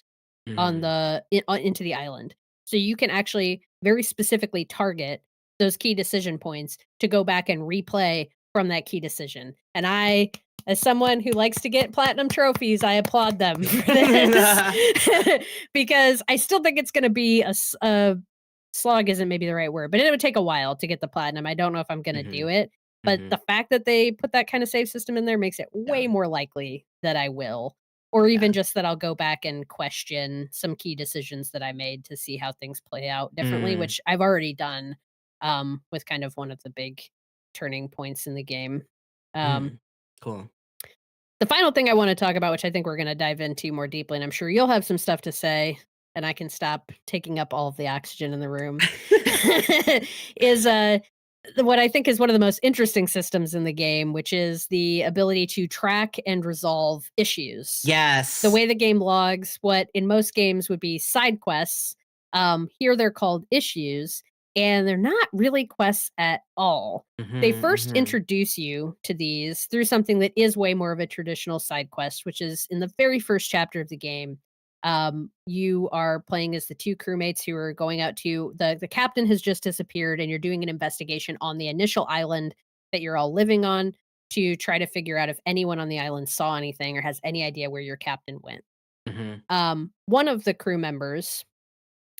on mm. the into the island. So you can actually very specifically target those key decision points to go back and replay from that key decision. And I, as someone who likes to get platinum trophies, I applaud them for this because I still think it's going to be a slog isn't maybe the right word, but it would take a while to get the platinum. I don't know if I'm going to do Mhm, it, but mhm. the fact that they put that kind of save system in there makes it Yeah, way more likely that I will, or yeah. even just that I'll go back and question some key decisions that I made to see how things play out differently, Mm, which I've already done, with kind of one of the big turning points in the game. Um, mm. Cool. the final thing I wanna talk about, which I think we're gonna dive into more deeply, and I'm sure you'll have some stuff to say, and I can stop taking up all of the oxygen in the room, is, what I think is one of the most interesting systems in the game, which is the ability to track and resolve issues. The Yes. way the game logs what in most games would be side quests, here they're called issues, and they're not really quests at all. They Mhm, first mhm, introduce you to these through something that is way more of a traditional side quest, which is in the very first chapter of the game. You are playing as the two crewmates who are going out to the captain has just disappeared, and you're doing an investigation on the initial island that you're all living on to try to figure out if anyone on the island saw anything or has any idea where your captain went. mhm, One of the crew members,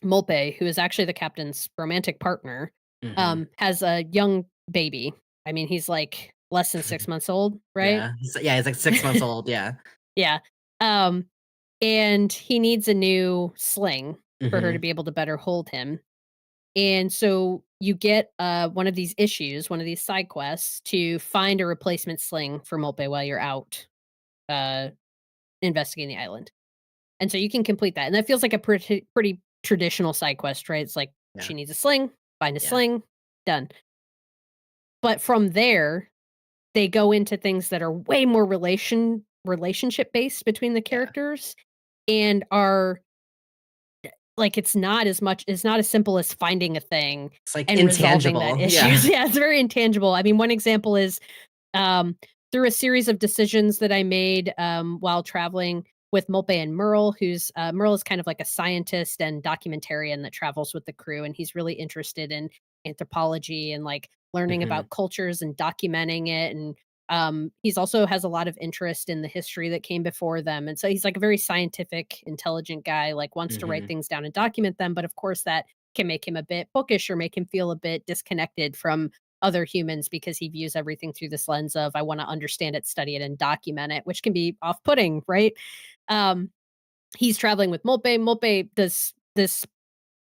Molpe, who is actually the captain's romantic partner, mhm. has a young baby. I mean, he's like less than 6 months old, right? Yeah, he's, like, 6 months old, yeah. Yeah. Um, and he needs a new sling for her to Mhm, be able to better hold him. And so you get one of these issues, one of these side quests to find a replacement sling for Molpe while you're out uh, investigating the island. And so you can complete that. And that feels like a pretty traditional side quest, right? It's like yeah, she needs a sling, find a yeah. sling, done. But from there, they go into things that are way more relationship based between the Yeah. characters and are like it's not as simple as finding a thing It's, like, and resolving that intangible, issues. yeah. Yeah, it's very intangible. I mean, one example is um, through a series of decisions that I made while traveling with Molpe and Merle, who's Merle is kind of like a scientist and documentarian that travels with the crew, and he's really interested in anthropology and like learning Mhm, about cultures and documenting it. And he's also has a lot of interest in the history that came before them, and so he's like a very scientific, intelligent guy. Like wants to write mhm, things down and document them, but of course that can make him a bit bookish or make him feel a bit disconnected from other humans because he views everything through this lens of I want to understand it, study it, and document it, which can be off-putting, right? Um, he's traveling with Molpe. Molpe does this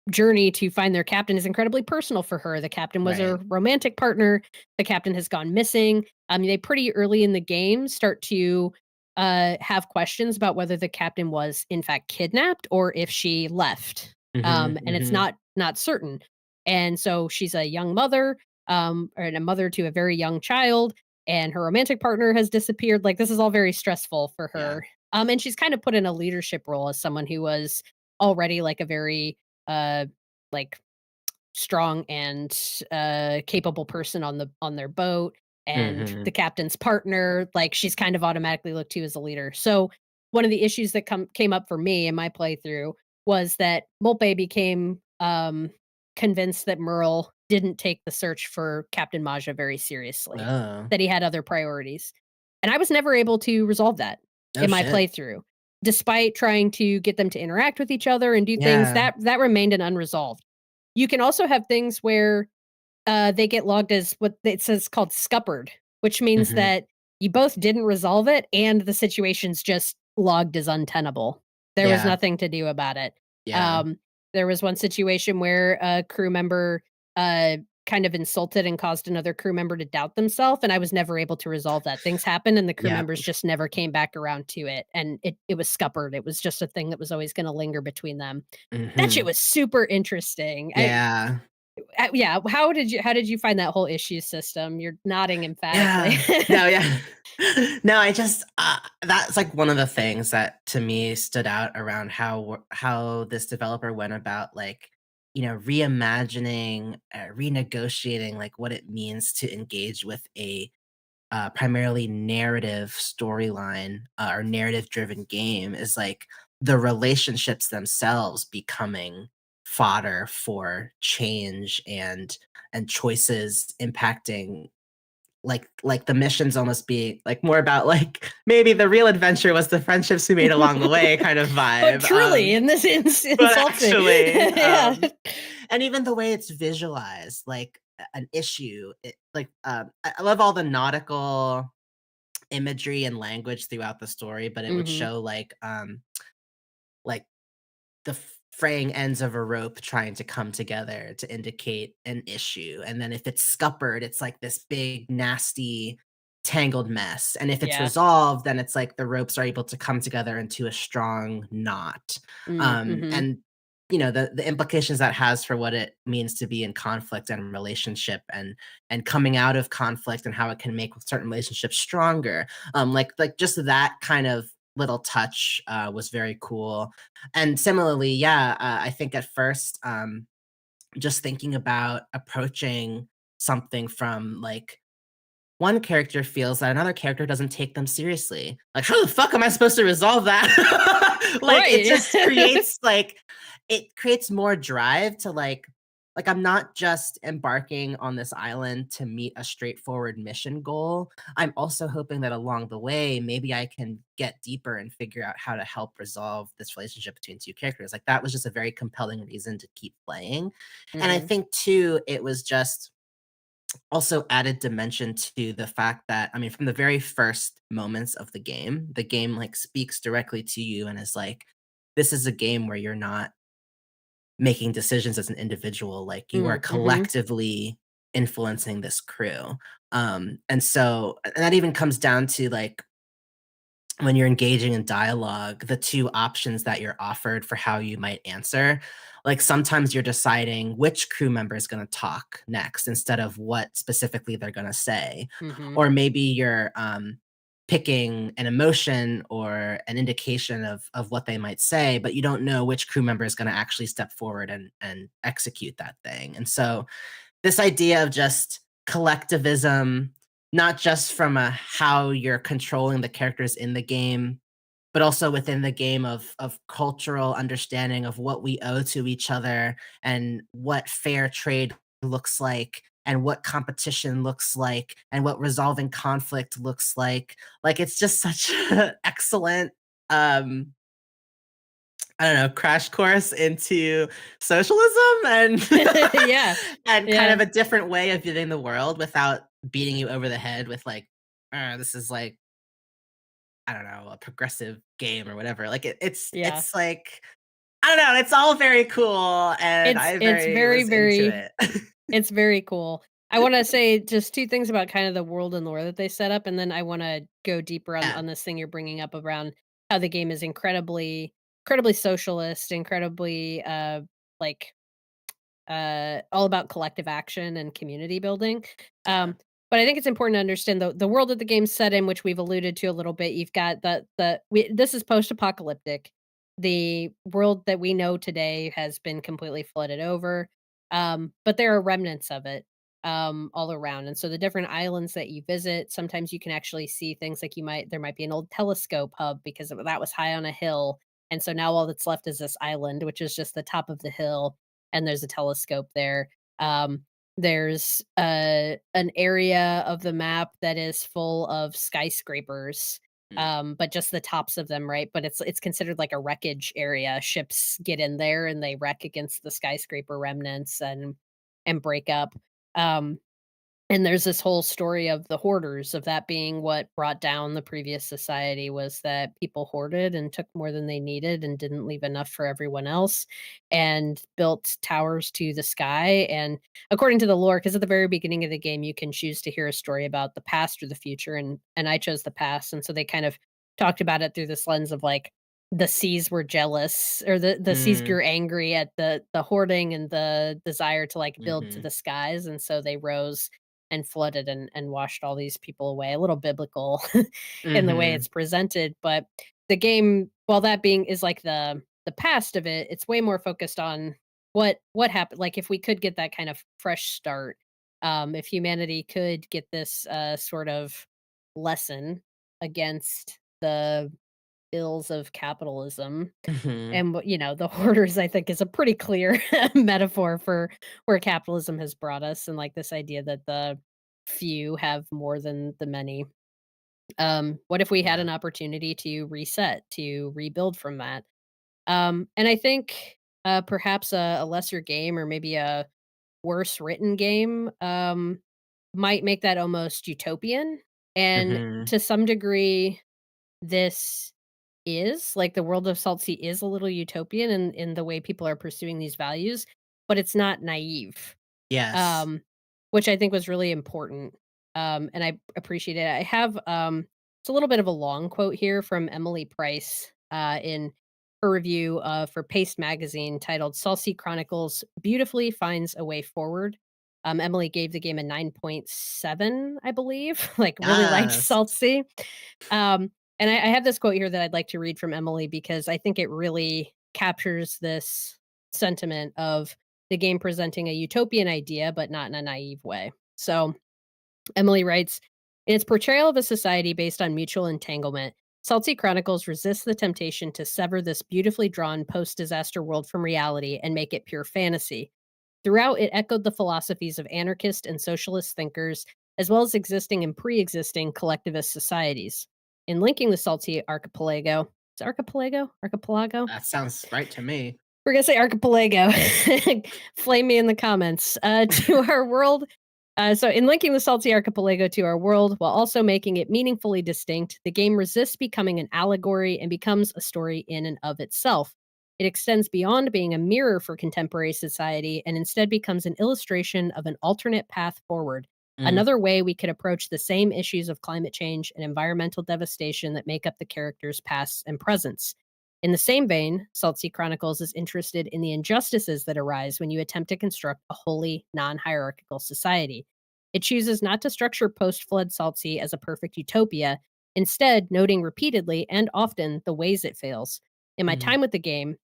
journey to find their captain is incredibly personal for her. The captain was right. her romantic partner. The captain has gone missing. They pretty early in the game start to have questions about whether the captain was in fact kidnapped or if she left. Mhm, And it's mhm, not certain. And so she's a young mother, or a mother to a very young child, and her romantic partner has disappeared. Like this is all very stressful for yeah, her. And she's kind of put in a leadership role as someone who was already like a very uh like strong and capable person on their boat, and the mhm, captain's partner, like she's kind of automatically looked to as a leader. So one of the issues that came up for me in my playthrough was that Molpe became convinced that Merle didn't take the search for Captain Maja very seriously, oh, that he had other priorities. And I was never able to resolve that oh, in my shit. playthrough. Despite trying to get them to interact with each other and do things, Yeah, that remained an unresolved. You can also have things where, they get logged as what it says called scuppered, which means mhm, that you both didn't resolve it and the situation's just logged as untenable. There was yeah, nothing to do about it. yeah, Um, there was one situation where a crew member, kind of insulted and caused another crew member to doubt themselves, and I was never able to resolve that. Things happened and the crew yeah, members just never came back around to it, and it was scuppered. It was just a thing that was always gonna linger between them. That shit mhm, was super interesting. yeah. yeah, how did you find that whole issue system? You're nodding emphatically. Yeah. No, yeah. No, I just, that's, like, one of the things that to me stood out around how this developer went about, like, reimagining, renegotiating, like, what it means to engage with a, primarily narrative storyline, or narrative-driven game is, like, the relationships themselves becoming fodder for change and choices impacting the missions almost being, like, more about, like, maybe the real adventure was the friendships we made along the way kind of But vibe, truly, in this but insulting. actually, Yeah. and even the way it's visualized, like, an issue, I love all the nautical imagery and language throughout the story, but it would Mhm. show, like the fraying ends of a rope trying to come together to indicate an issue. And then if it's scuppered, it's like this big, nasty, tangled mess. And if it's Yeah. resolved, then it's like the ropes are able to come together into a strong knot. Mhm. And the implications that has for what it means to be in conflict and relationship and coming out of conflict and how it can make certain relationships stronger. Like just that kind of little touch was very cool. And similarly, yeah, I think at first, just thinking about approaching something from like one character feels that another character doesn't take them seriously. Like, how the fuck am I supposed to resolve that? Like, it Right. just creates it creates more drive to like I'm not just embarking on this island to meet a straightforward mission goal. I'm also hoping that along the way, maybe I can get deeper and figure out how to help resolve this relationship between two characters. Like that was just a very compelling reason to keep playing. And I Mhm. think too, it was just also added dimension to the fact that I mean, from the very first moments of the game like speaks directly to you and is like, this is a game where you're not making decisions as an individual, like you are Mhm. collectively influencing this crew. And that even comes down to like when you're engaging in dialogue, the 2 options that you're offered for how you might answer, like, sometimes you're deciding which crew member is gonna talk next instead of what specifically they're gonna say. Mhm. Or maybe you're, picking an emotion or an indication of what they might say, but you don't know which crew member is gonna actually step forward and execute that thing. And so this idea of just collectivism, not just from a how you're controlling the characters in the game, but also within the game of cultural understanding of what we owe to each other and what fair trade looks like and what competition looks like and what resolving conflict looks like. Like it's just such an excellent um I don't know, crash course into socialism and Yeah. and kind Yeah. of a different way of viewing the world without beating you over the head with like, this is like, I don't know, a progressive game or whatever." Like Yeah. it's like, I don't know, it's all very cool and It's I it's very very, was into very it. it's very cool. I wanna say just 2 things about kind of the world and lore that they set up, and then I wanna go deeper on Yeah, on this thing you're bringing up around how the game is incredibly socialist, incredibly, like all about collective action and community building. yeah, But I think it's important to understand the world that the game's set in, which we've alluded to a little bit. You've got this is post apocalyptic. The world that we know today has been completely flooded over, but there are remnants of it all around. And so the different islands that you visit, sometimes you can actually see things like there might be an old telescope hub because that was high on a hill, and so now all that's left is this island, which is just the top of the hill and there's a telescope there. There's an area of the map that is full of skyscrapers, mm, but just the tops of them, right? But it's considered like a wreckage area. Ships get in there and they wreck against the skyscraper remnants and break up. Um, and there's this whole story of the hoarders, of that being what brought down the previous society, was that people hoarded and took more than they needed and didn't leave enough for everyone else and built towers to the sky. And according to the lore, because at the very beginning of the game, you can choose to hear a story about the past or the future. And I chose the past. And so they kind of talked about it through this lens of like, the seas were jealous, or the seas Mm, grew angry at the hoarding and the desire to, like, build to mhm, the skies, and so they rose and flooded and washed all these people away. A little biblical in the way mhm, it's presented, but the game, while that being is like the past of it, it's way more focused on what happened. Like, if we could get that kind of fresh start, if humanity could get this, sort of lesson against the ills of capitalism. mhm. And, the hoarders, I think, is a pretty clear metaphor for where capitalism has brought us, and, like, this idea that the few have more than the many. What if we had Yeah. an opportunity to reset, to rebuild from that? And I think, perhaps a lesser game, or maybe a worse written game, might make that almost utopian. And Mhm. to some degree, this is like, the world of Saltsea is a little utopian in the way people are pursuing these values, but it's not naive, Yes. um, which I think was really important, and I appreciate it. I have, it's a little bit of a long quote here from Emily Price, in her review, for Paste Magazine, titled "Saltsea Chronicles beautifully finds a way forward." Emily gave the game a 9.7, I believe, like, really liked Yes. Saltsea. And I have this quote here that I'd like to read from Emily, because I think it really captures this sentiment of the game presenting a utopian idea, but not in a naive way. So Emily writes, in its portrayal of a society based on mutual entanglement, Salty Chronicles resists the temptation to sever this beautifully drawn post disaster world from reality and make it pure fantasy. Throughout, it echoed the philosophies of anarchist and socialist thinkers, as well as existing and pre existing collectivist societies. In linking the Salty archipelago, is it archipelago? Archipelago? That sounds right to me. We're gonna say archipelago. Flame me in the comments. To our world. So, in linking the Salty Archipelago to our world while also making it meaningfully distinct, the game resists becoming an allegory and becomes a story in and of itself. It extends beyond being a mirror for contemporary society and instead becomes an illustration of an alternate path forward. Mm, Another way we could approach the same issues of climate change and environmental devastation that make up the characters' pasts and presents. In the same vein, Saltsea Chronicles is interested in the injustices that arise when you attempt to construct a wholly non hierarchical society. It chooses not to structure post flood Saltsea as a perfect utopia, instead, noting repeatedly and often the ways it fails. In my mm, time with the game,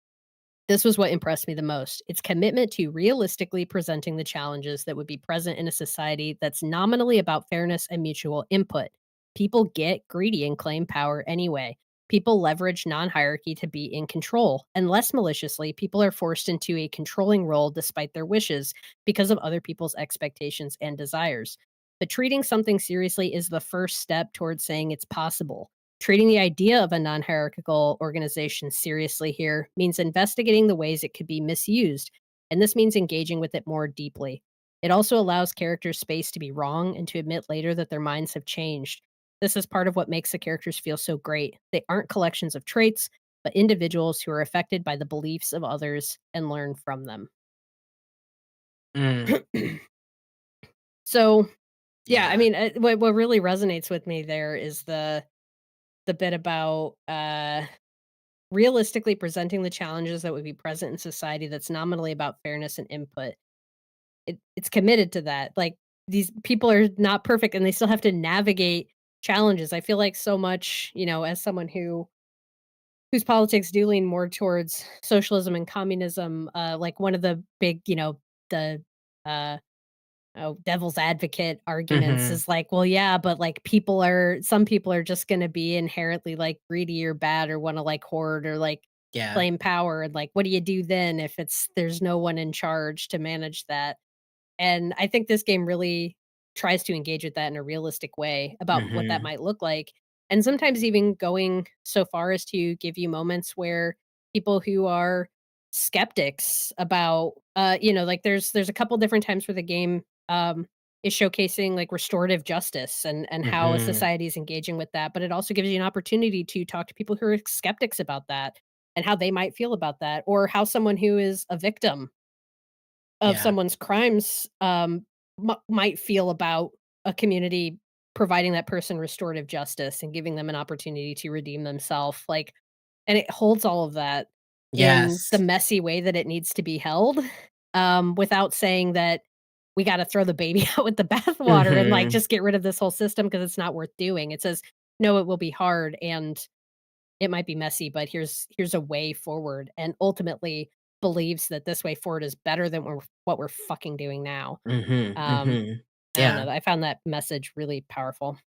this was what impressed me the most. Its commitment to realistically presenting the challenges that would be present in a society that's nominally about fairness and mutual input. People get greedy and claim power anyway. People leverage non hierarchy to be in control. And less maliciously, people are forced into a controlling role despite their wishes because of other people's expectations and desires. But treating something seriously is the first step towards saying it's possible. Treating the idea of a non hierarchical organization seriously here means investigating the ways it could be misused, and this means engaging with it more deeply. It also allows characters space to be wrong and to admit later that their minds have changed. This is part of what makes the characters feel so great. They aren't collections of traits, but individuals who are affected by the beliefs of others and learn from them. mm. So, yeah, I Yeah. mean, what really resonates with me there is the bit about realistically presenting the challenges that would be present in society that's nominally about fairness and input. It's committed to that. Like, these people are not perfect and they still have to navigate challenges. I feel like so much, as someone whose politics do lean more towards socialism and communism, like, one of the big, the uh devil's advocate arguments Mhm. is like, well, yeah, but like, some people are just going to be inherently like greedy or bad, or want to like hoard or like Yeah. claim power. And like, what do you do then if there's no one in charge to manage that? And I think this game really tries to engage with that in a realistic way about what that Mhm. might look like. And sometimes even going so far as to give you moments where people who are skeptics about, like, there's a couple different times where the game is showcasing like restorative justice and how a Mhm. society is engaging with that. But it also gives you an opportunity to talk to people who are skeptics about that and how they might feel about that, or how someone who is a victim of Yeah. someone's crimes, might feel about a community providing that person restorative justice and giving them an opportunity to redeem themselves. Like, and it holds all of that in the Yes. messy way that it needs to be held, without saying that we gotta throw the baby out with the bathwater and, like, Mhm. just get rid of this whole system because it's not worth doing. It says, "No, it will be hard, and it might be messy, but here's a way forward," and ultimately believes that this way forward is better than what we're fucking doing now. Mhm, Um, mhm. I don't Yeah. know, I found that message really powerful.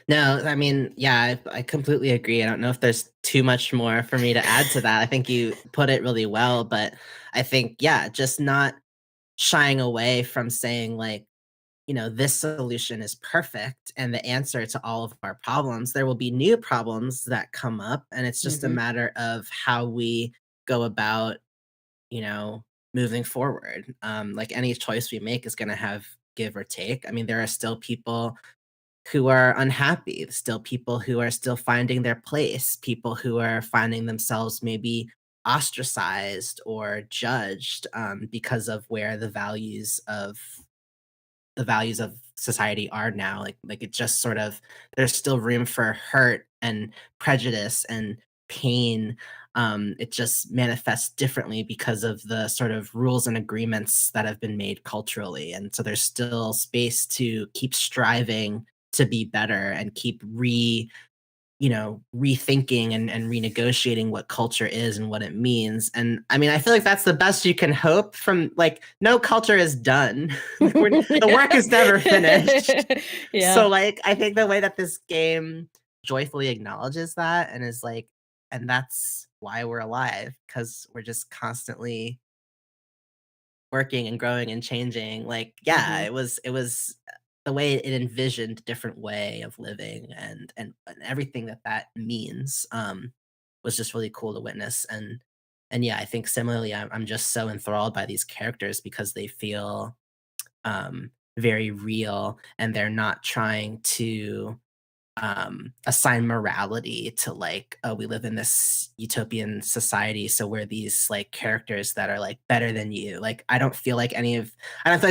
No, I mean, yeah, I completely agree. I don't know if there's too much more for me to add to that. I think you put it really well, but I think, yeah, just not shying away from saying, like, this solution is perfect and the answer to all of our problems. There will be new problems that come up, and it's just a Mhm, matter of how we go about, you know, moving forward. Like any choice we make is going to have give or take. I mean, there are still people who are unhappy, still people who are still finding their place, people who are finding themselves maybe ostracized or judged because of where the values of society are now. Like it just sort of there's still room for hurt and prejudice and pain. It just manifests differently because of the sort of rules and agreements that have been made culturally. And so there's still space to keep striving to be better and keep rethinking and renegotiating what culture is and what it means. And I mean, I feel like that's the best you can hope from, like, no culture is done. Like, the work is never finished. Yeah. So, like, I think the way that this game joyfully acknowledges that and is like, and that's why we're alive, because we're just constantly working and growing and changing. Like, yeah, Mhm, it was the way it envisioned a different way of living and everything that means, was just really cool to witness. And yeah, I think similarly, I'm just so enthralled by these characters because they feel, very real, and they're not trying to assign morality to, like, oh, we live in this utopian society, so we're these, like, characters that are, like, better than you. Like, I don't feel like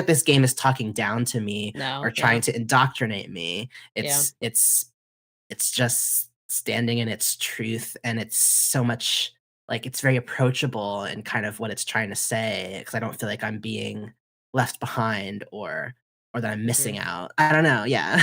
this game is talking down to me no, or yeah, trying to indoctrinate me. yeah, It's just standing in its truth, and it's so much, like, it's very approachable and kind of what it's trying to say, because I don't feel like I'm being left behind or that I'm mhm. missing out. I don't know, yeah.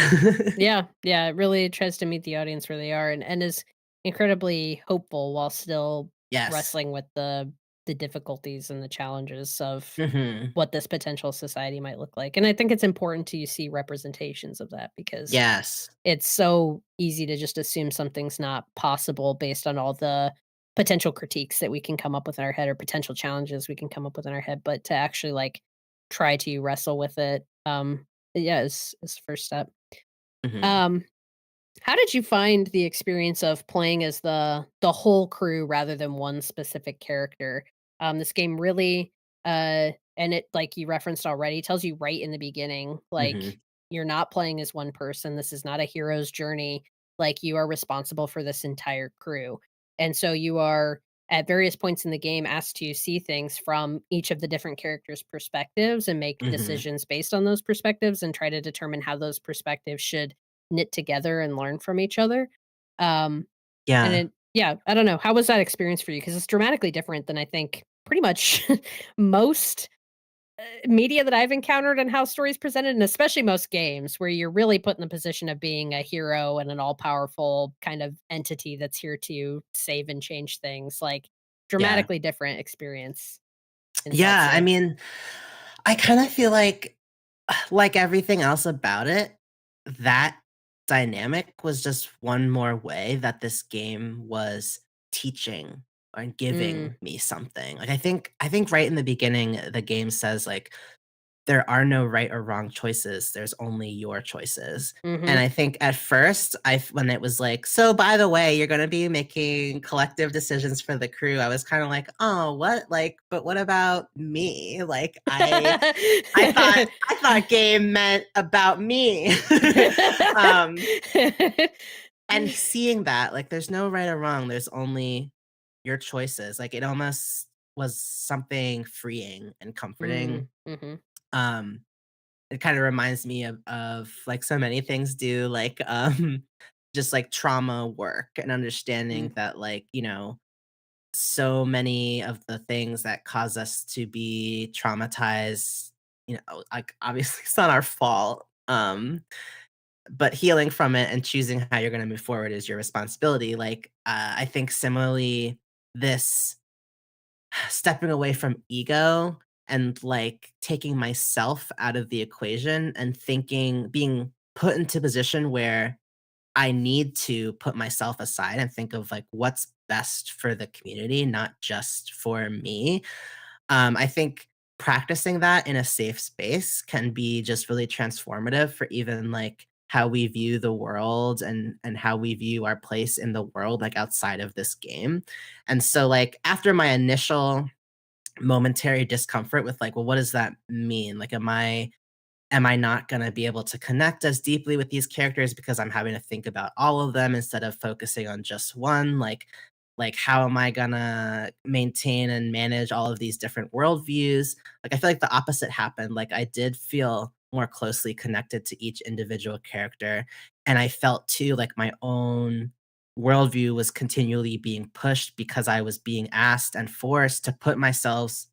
Yeah, yeah, it really tries to meet the audience where they are and is incredibly hopeful while still Yes. wrestling with the difficulties and the challenges of Mhm. what this potential society might look like. And I think it's important to see representations of that because Yes. it's so easy to just assume something's not possible based on all the potential critiques that we can come up with in our head or potential challenges we can come up with in our head, but to actually like try to wrestle with it, yeah, is the first step. Mhm. Um, how did you find the experience of playing as the whole crew rather than one specific character? This game really and it like you referenced already tells you right in the beginning like Mhm. you're not playing as one person. This is not a hero's journey. Like you are responsible for this entire crew. And so you are at various points in the game asked to see things from each of the different characters' perspectives and make Mhm. decisions based on those perspectives and try to determine how those perspectives should knit together and learn from each other. Um, and Yeah. it yeah, I don't know. How was that experience for you? Because it's dramatically different than I think pretty much most media that I've encountered and how stories presented, and especially most games where you're really put in the position of being a hero and an all-powerful kind of entity that's here to save and change things. Like Yeah. dramatically different experience in Yeah, I Saltsea. mean, I kinda feel like everything else about it, that dynamic was just one more way that this game was teaching or Mm, giving me something. Like, I think right in the beginning, the game says, like, there are no right or wrong choices, there's only your choices. And mhm. I think at first, when it was like, "So, by the way, you're gonna be making collective decisions for the crew," I was kinda like, "Oh, what? Like, but what about me?" Like, I thought game meant about me. Um, and seeing that, like, there's no right or wrong, there's only your choices, like, it almost was something freeing and Mm, comforting. mhm, Um it kinda reminds me of, like, so many things do, like, just, like, trauma work and mm, understanding that, like, so many of the things that cause us to be traumatized, like, obviously, it's not our fault, but healing from it and choosing how you're gonna move forward is your responsibility. Like, I think similarly, this stepping away from ego and, like, taking myself out of the equation and being put into a position where I need to put myself aside and think of, like, what's best for the community, not just for me. I think practicing that in a safe space can be just really transformative for even, like, how we view the world and how we view our place in the world, like, outside of this game. And so, like, after my initial momentary discomfort with, like, well, what does that mean? Like, am I not gonna be able to connect as deeply with these characters because I'm having to think about all of them instead of focusing on just one? Like, how am I gonna maintain and manage all of these different worldviews? Like, I feel like the opposite happened. Like, I did feel more closely connected to each individual character, and I felt too like my own worldview was continually being pushed because I was being asked and forced to put myself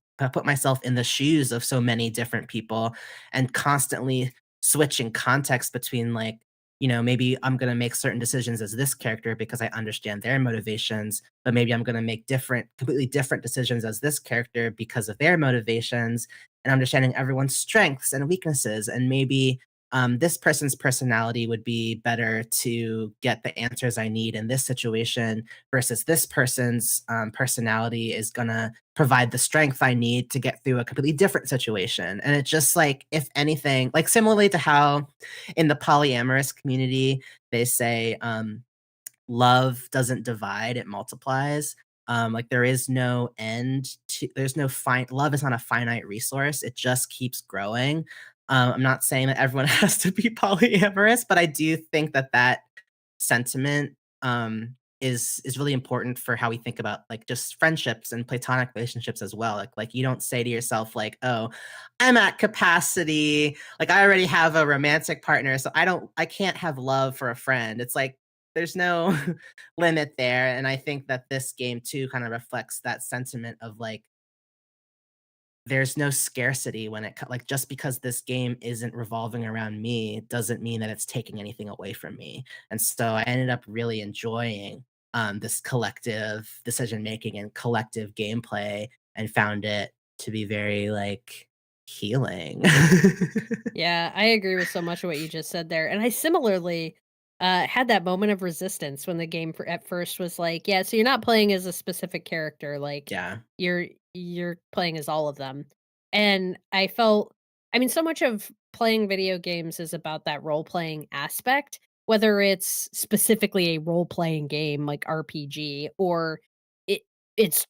in the shoes of so many different people and constantly switching context between, like, maybe I'm going to make certain decisions as this character because I understand their motivations, but maybe I'm going to make completely different decisions as this character because of their motivations, and understanding everyone's strengths and weaknesses. And maybe this person's personality would be better to get the answers I need in this situation versus this person's personality is going to provide the strength I need to get through a completely different situation. And it's just like, if anything, like similarly to how in the polyamorous community, they say, love doesn't divide, it multiplies. Like, there is no end to, there's no fine, love is not a finite resource. It just keeps growing. I'm not saying that everyone has to be polyamorous, but I do think that that sentiment is really important for how we think about, like, just friendships and platonic relationships as well. Like, you don't say to yourself like, "Oh, I'm at capacity. Like, I already have a romantic partner, so I can't have love for a friend." It's like there's no limit there, and I think that this game too kind of reflects that sentiment of, like, there's no scarcity when like, just because this game isn't revolving around me doesn't mean that it's taking anything away from me. And so I ended up really enjoying this collective decision making and collective gameplay, and found it to be very, like, healing. Yeah, I agree with so much of what you just said there. And I similarly had that moment of resistance when the game at first was like, yeah, so you're not playing as a specific character, like Yeah. you're you're playing as all of them. And I felt, I mean, so much of playing video games is about that role playing aspect, whether it's specifically a role playing game like RPG, or it it's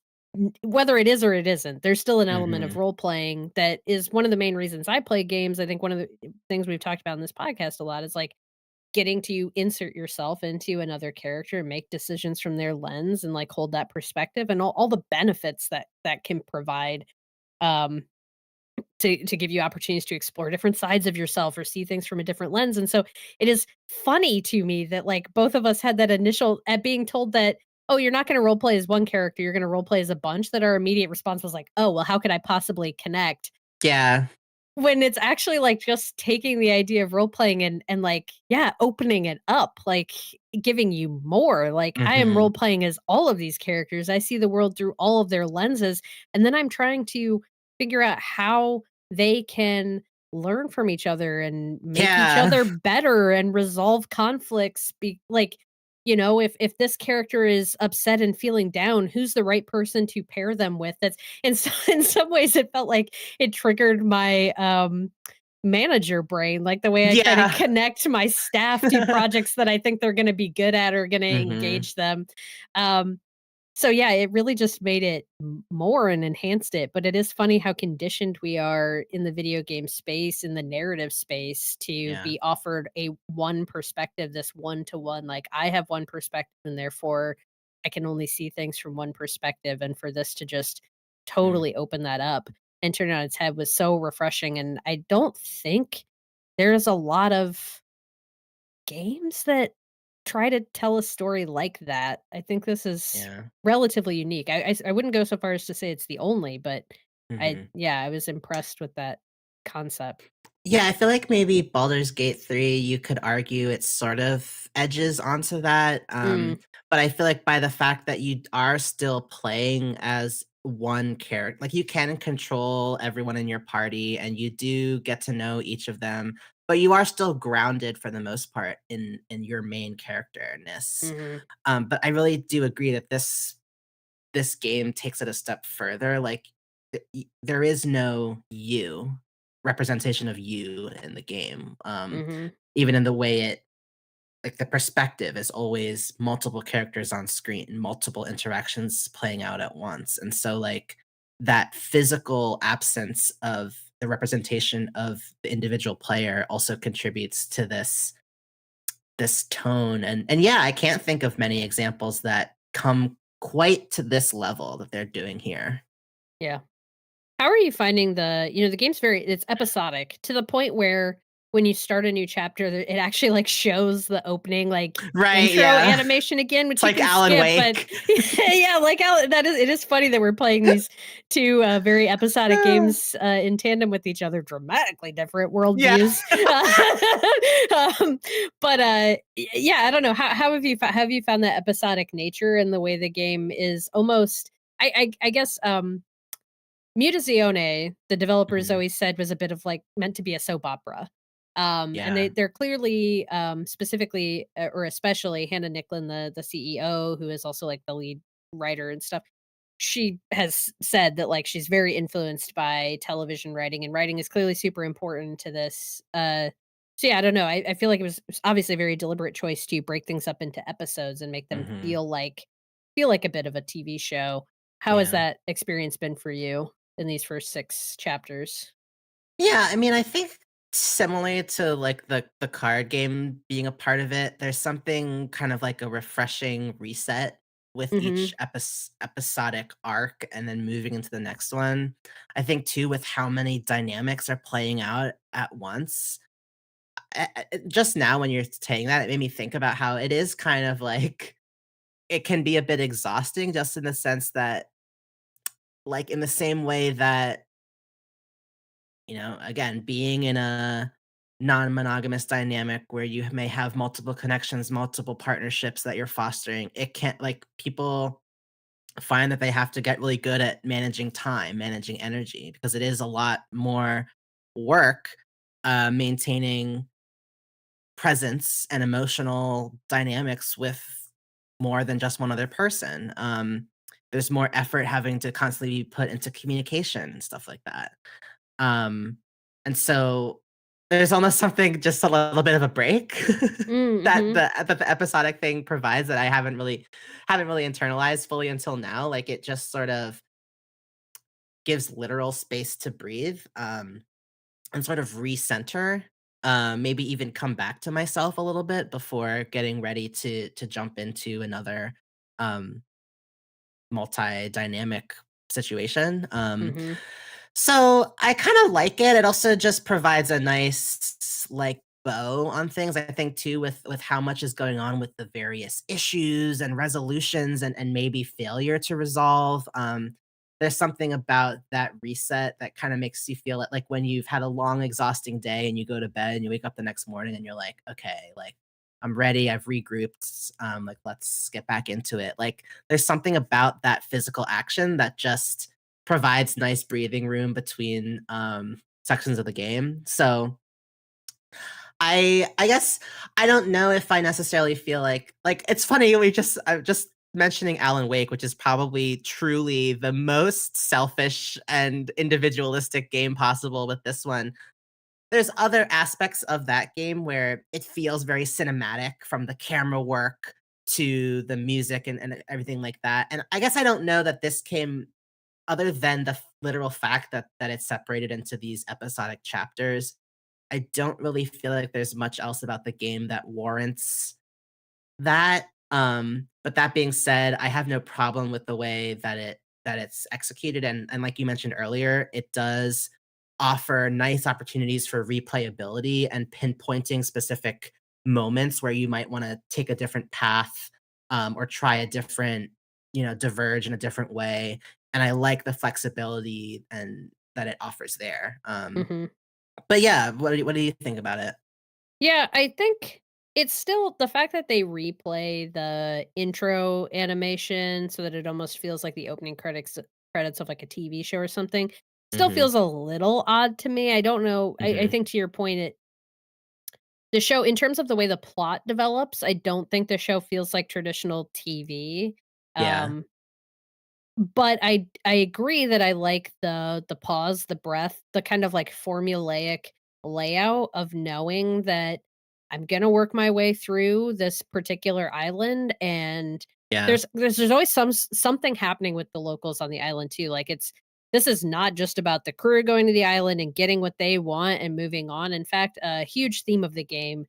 whether it is or it isn't, there's still an element of Hmm. role playing that is one of the main reasons I play games. I think one of the things we've talked about in this podcast a lot is like getting to insert yourself into another character and make decisions from their lens and like hold that perspective and all the benefits that that can provide, um to give you opportunities to explore different sides of yourself or see things from a different lens. And so it is funny to me that like both of us had that initial at being told that, oh, you're not going to role play as one character, you're going to role play as a bunch, that our immediate response was like, oh, well, how could I possibly connect? Yeah. When it's actually, like, just taking the idea of role playing and, like, yeah, opening it up, like, giving you more, like, I am Hmm. role playing as all of these characters, I see the world through all of their lenses, and then I'm trying to figure out how they can learn from each other and make each Yeah. other better and resolve conflicts, like, you know, if this character is upset and feeling down, who's the right person to pair them with? That's in in some ways, it felt like it triggered my, manager brain, like the way I try to Yeah. connect my staff to projects that I think they're gonna be good at or gonna Hmm. engage them. Um, so yeah, it really just made it more and enhanced it. But it is funny how conditioned we are in the video game space, in the narrative space, to Yeah. be offered a one perspective, this one to one. Like I have one perspective, and therefore I can only see things from one perspective. And for this to just Mm. totally open that up and turn it on its head was so refreshing. And I don't think there's a lot of games that try to tell a story like that. I think this is Yeah. relatively unique. I wouldn't go so far as to say it's the only, but Mhm. I was impressed with that concept. Yeah, I feel like maybe Baldur's Gate 3, you could argue it sort of edges onto that, Mm, but I feel like by the fact that you are still playing as one character, like, you can control everyone in your party, and you do get to know each of them, but you are still grounded for the most part in your main character-ness. mhm, But I really do agree that this game takes it a step further, like, there is no you, representation of you in the game, mhm. even in the way it like, the perspective is always multiple characters on screen, multiple interactions playing out at once, and so, like, that physical absence of the representation of the individual player also contributes to this tone, and yeah, I can't think of many examples that come quite to this level that they're doing here. Yeah. How are you finding the game's it's episodic to the point where when you start a new chapter, it actually, like, shows the opening, like, Right, intro yeah. animation again, It's which you like can Alan skip, but Wake. yeah, like, how it is funny that we're playing these 2, very episodic games, in tandem with each other, dramatically different Yeah. worldviews. Um, but, yeah, I don't know. How have you found that episodic nature and the way the game is almost I guess, Mutazione, the developers Mhm. always said was a bit of, like, meant to be a soap opera. And Yeah. they're clearly, specifically, or especially Hannah Nicklin, the CEO, who is also, like, the lead writer and stuff. She has said that, like, she's very influenced by television writing, and writing is clearly super important to this. So yeah, I don't know. I feel like it was obviously a very deliberate choice to break things up into episodes and make them Mhm. feel like a bit of a TV show. How has Yeah. that experience been for you in these first 6 chapters? Yeah, I mean, I think similarly to, like, the card game being a part of it, there's something kind of like a refreshing reset with each Mhm. episodic arc and then moving into the next one. I think too with how many dynamics are playing out at once. Just now when you're saying that, it made me think about how it is kind of like it can be a bit exhausting just in the sense that, like, in the same way that, again, being in a non-monogamous dynamic where you may have multiple connections, multiple partnerships that you're fostering, it can't like people find that they have to get really good at managing time, managing energy, because it is a lot more work maintaining presence and emotional dynamics with more than just one other person. There's more effort having to constantly be put into communication and stuff like that. Um, and so there's almost something just a little bit of a break Mm, that mhm. the episodic thing provides that I haven't really internalized fully until now. Like it just sort of gives literal space to breathe. And sort of recenter, maybe even come back to myself a little bit before getting ready to jump into another um, multi-dynamic situation. Mhm. So I kind of like it. It also just provides a nice like bow on things. I think too with how much is going on with the various issues and resolutions and maybe failure to resolve. There's something about that reset that kind of makes you feel like when you've had a long, exhausting day and you go to bed and you wake up the next morning and you're like, okay, like I'm ready, I've regrouped, like let's get back into it. Like there's something about that physical action that just provides nice breathing room between sections of the game. So I guess I don't know if I necessarily feel like it's funny I'm just mentioning Alan Wake, which is probably truly the most selfish and individualistic game possible with this one. There's other aspects of that game where it feels very cinematic from the camera work to the music and everything like that. And I guess I don't know that this came other than the literal fact that it's separated into these episodic chapters. I don't really feel like there's much else about the game that warrants that. But that being said, I have no problem with the way that it's executed, and like you mentioned earlier, it does offer nice opportunities for replayability and pinpointing specific moments where you might wanna take a different path, or try a different diverge in a different way, and I like the flexibility and that it offers there. Mhm. But yeah, what do you think about it? Yeah, I think it's still the fact that they replay the intro animation so that it almost feels like the opening credits of, like, a TV show or something, still Mhm. feels a little odd to me. I don't know. I Mhm. think to your point, the show in terms of the way the plot develops, I don't think the show feels like traditional TV. Yeah. Um, but I agree that I like the pause, the breath, the kind of, like, formulaic layout of knowing that I'm gonna work my way through this particular island, and Yeah. there's always something happening with the locals on the island too, like, this is not just about the crew going to the island and getting what they want and moving on. In fact, a huge theme of the game,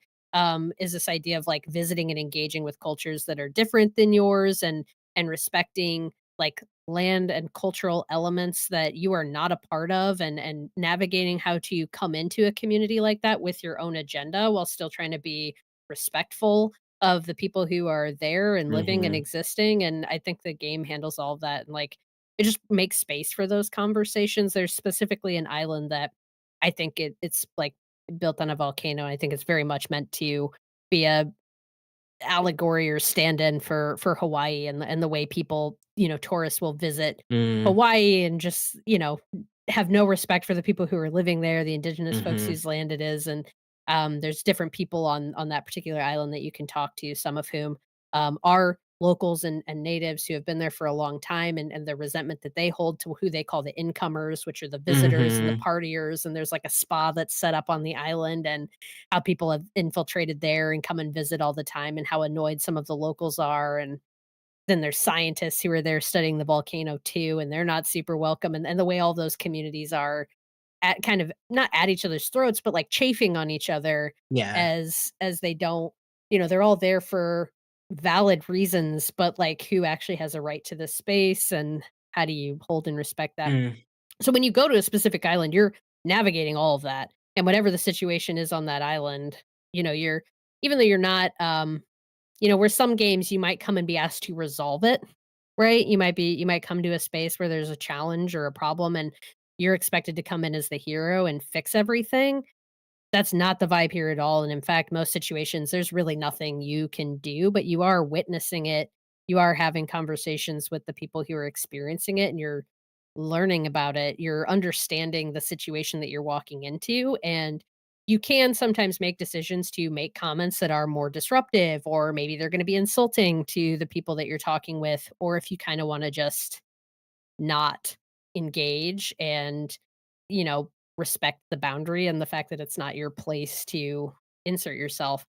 is this idea of, like, visiting and engaging with cultures that are different than yours and respecting, like, land and cultural elements that you are not a part of and navigating how to come into a community like that with your own agenda while still trying to be respectful of the people who are there and living and Mhm. existing. And I think the game handles all of that, and like it just makes space for those conversations. There's specifically an island that I think it's like built on a volcano. I think it's very much meant to be a allegory or stand-in for Hawaii and the way people, tourists will visit Mm. Hawaii and just, have no respect for the people who are living there, the indigenous folks Mhm. whose land it is. And there's different people on that particular island that you can talk to, some of whom are locals and natives who have been there for a long time, and the resentment that they hold to who they call the incomers, which are the visitors and the Mhm. partiers. And there's like a spa that's set up on the island, and how people have infiltrated there and come and visit all the time, and how annoyed some of the locals are. And then there's scientists who are there studying the volcano too, and they're not super welcome. And the way all those communities are at kind of not at each other's throats, but like chafing on each other Yeah. as they don't, they're all there for valid reasons, but like who actually has a right to this space and how do you hold and respect that? Mm. So when you go to a specific island, you're navigating all of that, and whatever the situation is on that island, you're even though you're not, where some games you might come and be asked to resolve it, right? You might come to a space where there's a challenge or a problem, and you're expected to come in as the hero and fix everything. That's not the vibe here at all, and in fact, most situations, there's really nothing you can do, but you are witnessing it. You are having conversations with the people who are experiencing it, and you're learning about it. You're understanding the situation that you're walking into, and you can sometimes make decisions to make comments that are more disruptive, or maybe they're gonna be insulting to the people that you're talking with, or if you kinda wanna just not engage and, respect the boundary and the fact that it's not your place to insert yourself.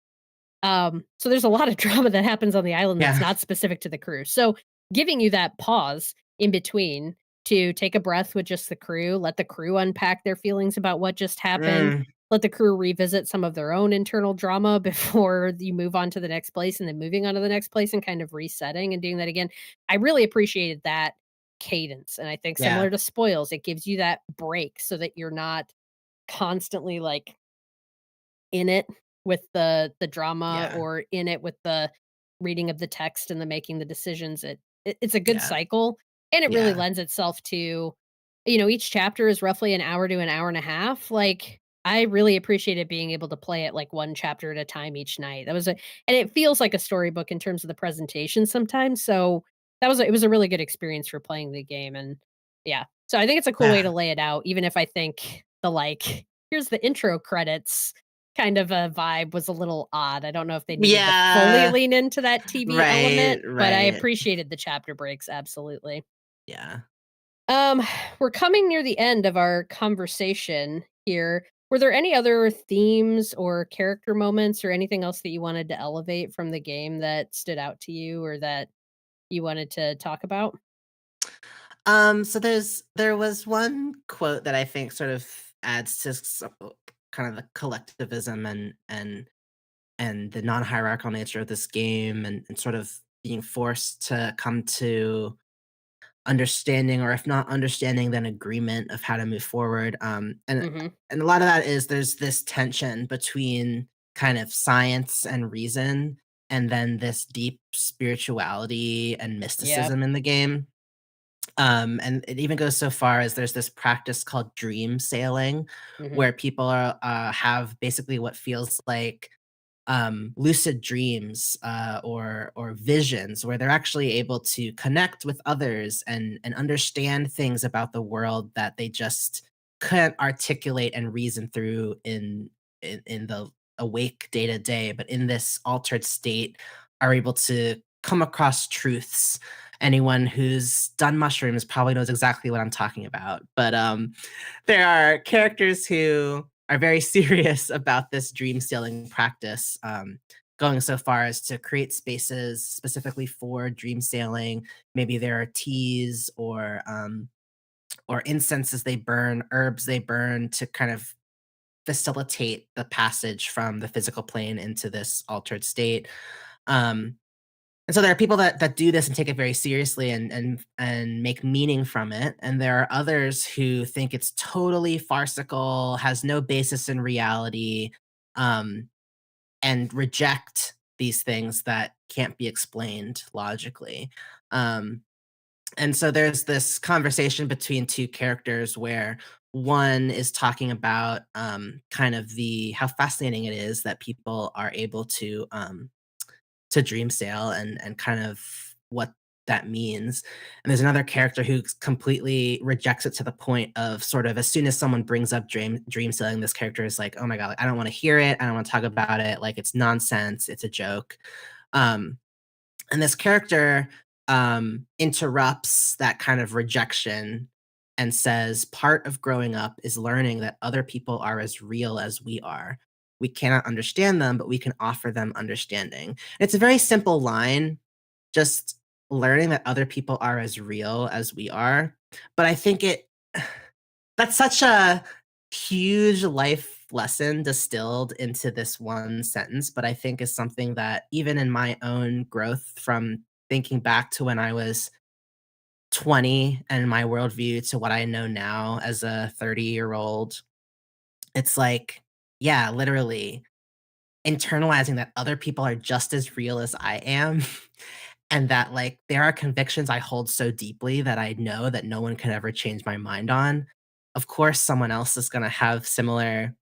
So there's a lot of drama that happens on the island that's Yeah. not specific to the crew. So giving you that pause in between to take a breath with just the crew, let the crew unpack their feelings about what just happened, Mm. let the crew revisit some of their own internal drama before you move on to the next place, and then moving on to the next place and kind of resetting and doing that again. I really appreciated that cadence. And I think Yeah. similar to spoils, it gives you that break so that you're not constantly like in it with the drama, Yeah. or in it with the reading of the text and the making the decisions. It's a good Yeah. cycle, and it really Yeah. lends itself to, each chapter is roughly an hour to an hour and a half. Like, I really appreciated being able to play it like one chapter at a time each night. That was a And it feels like a storybook in terms of the presentation sometimes. So it was a really good experience for playing the game. And yeah. So I think it's a cool way Yeah. to lay it out, even if I think the like here's the intro credits kind of a vibe was a little odd. I don't know if they needed to fully Yeah. lean into that TV Right, element, but I right. appreciated the chapter breaks, absolutely. Yeah. Um, we're coming near the end of our conversation here. Were there any other themes or character moments or anything else that you wanted to elevate from the game that stood out to you or that you wanted to talk about? So there was one quote that I think sort of adds to kind of the collectivism and the non-hierarchical nature of this game, and sort of being forced to come to understanding, or if not understanding, then agreement of how to move forward. And Mhm. and a lot of that is there's this tension between kind of science and reason, and then this deep spirituality and Yep. mysticism in the game. And it even goes so far as there's this practice called dream sailing, Mhm. where people have basically what feels like lucid dreams or visions, where they're actually able to connect with others and understand things about the world that they just couldn't articulate and reason through in the awake day to day, but in this altered state are able to come across truths. Anyone who's done mushrooms probably knows exactly what I'm talking about. But there are characters who are very serious about this dream stealing practice, going so far as to create spaces specifically for dream sailing. Maybe there are teas or incenses they burn, herbs they burn to kind of facilitate the passage from the physical plane into this altered state. Um, and so there are people that do this and take it very seriously and make meaning from it, and there are others who think it's totally farcical, has no basis in reality, um, and reject these things that can't be explained logically. Um, and so there's this conversation between two characters where one is talking about kind of the how fascinating it is that people are able to dream sail and kind of what that means. And there's another character who completely rejects it to the point of sort of as soon as someone brings up dream sailing, this character is like, "Oh my god, like, I don't want to hear it. I don't want to talk about it. Like it's nonsense. It's a joke." Um, and this character interrupts that kind of rejection and says, "Part of growing up is learning that other people are as real as we are. We cannot understand them, but we can offer them understanding." It's a very simple line, just learning that other people are as real as we are. But I think that's such a huge life lesson distilled into this one sentence, but I think is something that even in my own growth from thinking back to when I was 20 and my worldview to what I know now as a 30-year-old, it's like, yeah, literally internalizing that other people are just as real as I am. And that, like, there are convictions I hold so deeply that I know that no one can ever change my mind on. Of course, someone else is gonna have similar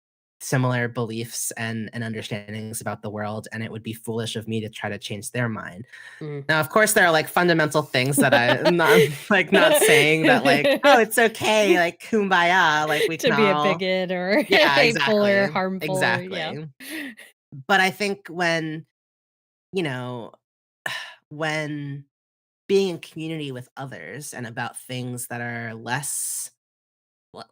beliefs and understandings about the world, and it would be foolish of me to try to change their mind. Mhm. Now, of course, there are, like, fundamental things that I'm not like, not saying that, like, "Oh, it's okay, like, kumbaya, like, we To can be a all." bigot or Yeah, hateful or exactly, harmful or yeah. exactly. But I think when, you know, when being in community with others and about things that are less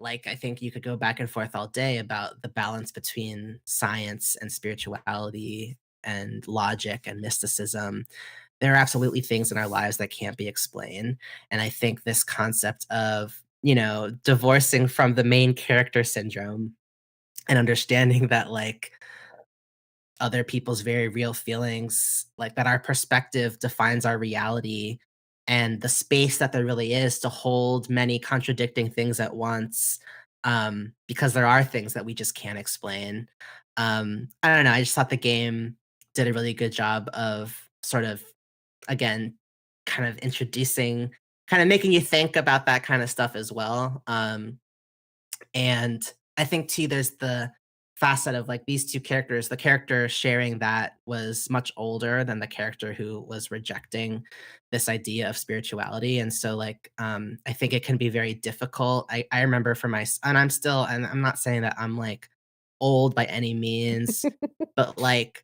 like I think you could go back and forth all day about the balance between science and spirituality and logic and mysticism. There are absolutely things in our lives that can't be explained. And I think this concept of, divorcing from the main character syndrome and understanding that like other people's very real feelings, like that our perspective defines our reality and the space that there really is to hold many contradicting things at once, because there are things that we just can't explain. I don't know. I just thought the game did a really good job of sort of, again, kind of introducing, kind of making you think about that kind of stuff as well. And I think too, there's the facet of like these two characters. The character sharing that was much older than the character who was rejecting this idea of spirituality. And so like I think it can be very difficult. I remember for and I'm not saying that I'm like old by any means, but like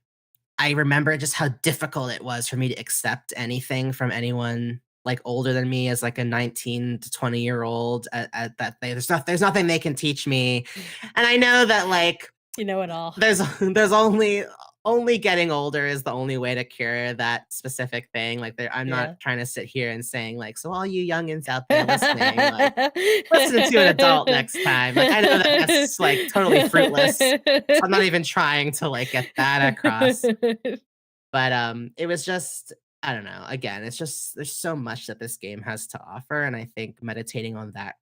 I remember just how difficult it was for me to accept anything from anyone, like, older than me as, like, a 19 to 20-year-old at that they there's nothing they can teach me, and I know that, like, You know it all. there's there's only getting older is the only way to cure that specific thing, like, I'm not Yeah. trying to sit here and saying, like, "So all you youngins out there listening, like, listen to an adult next time." Like, I know that that's, like, totally fruitless, so I'm not even trying to, like, get that across. But, it was just I don't know, again, it's just there's so much that this game has to offer, and I think meditating on that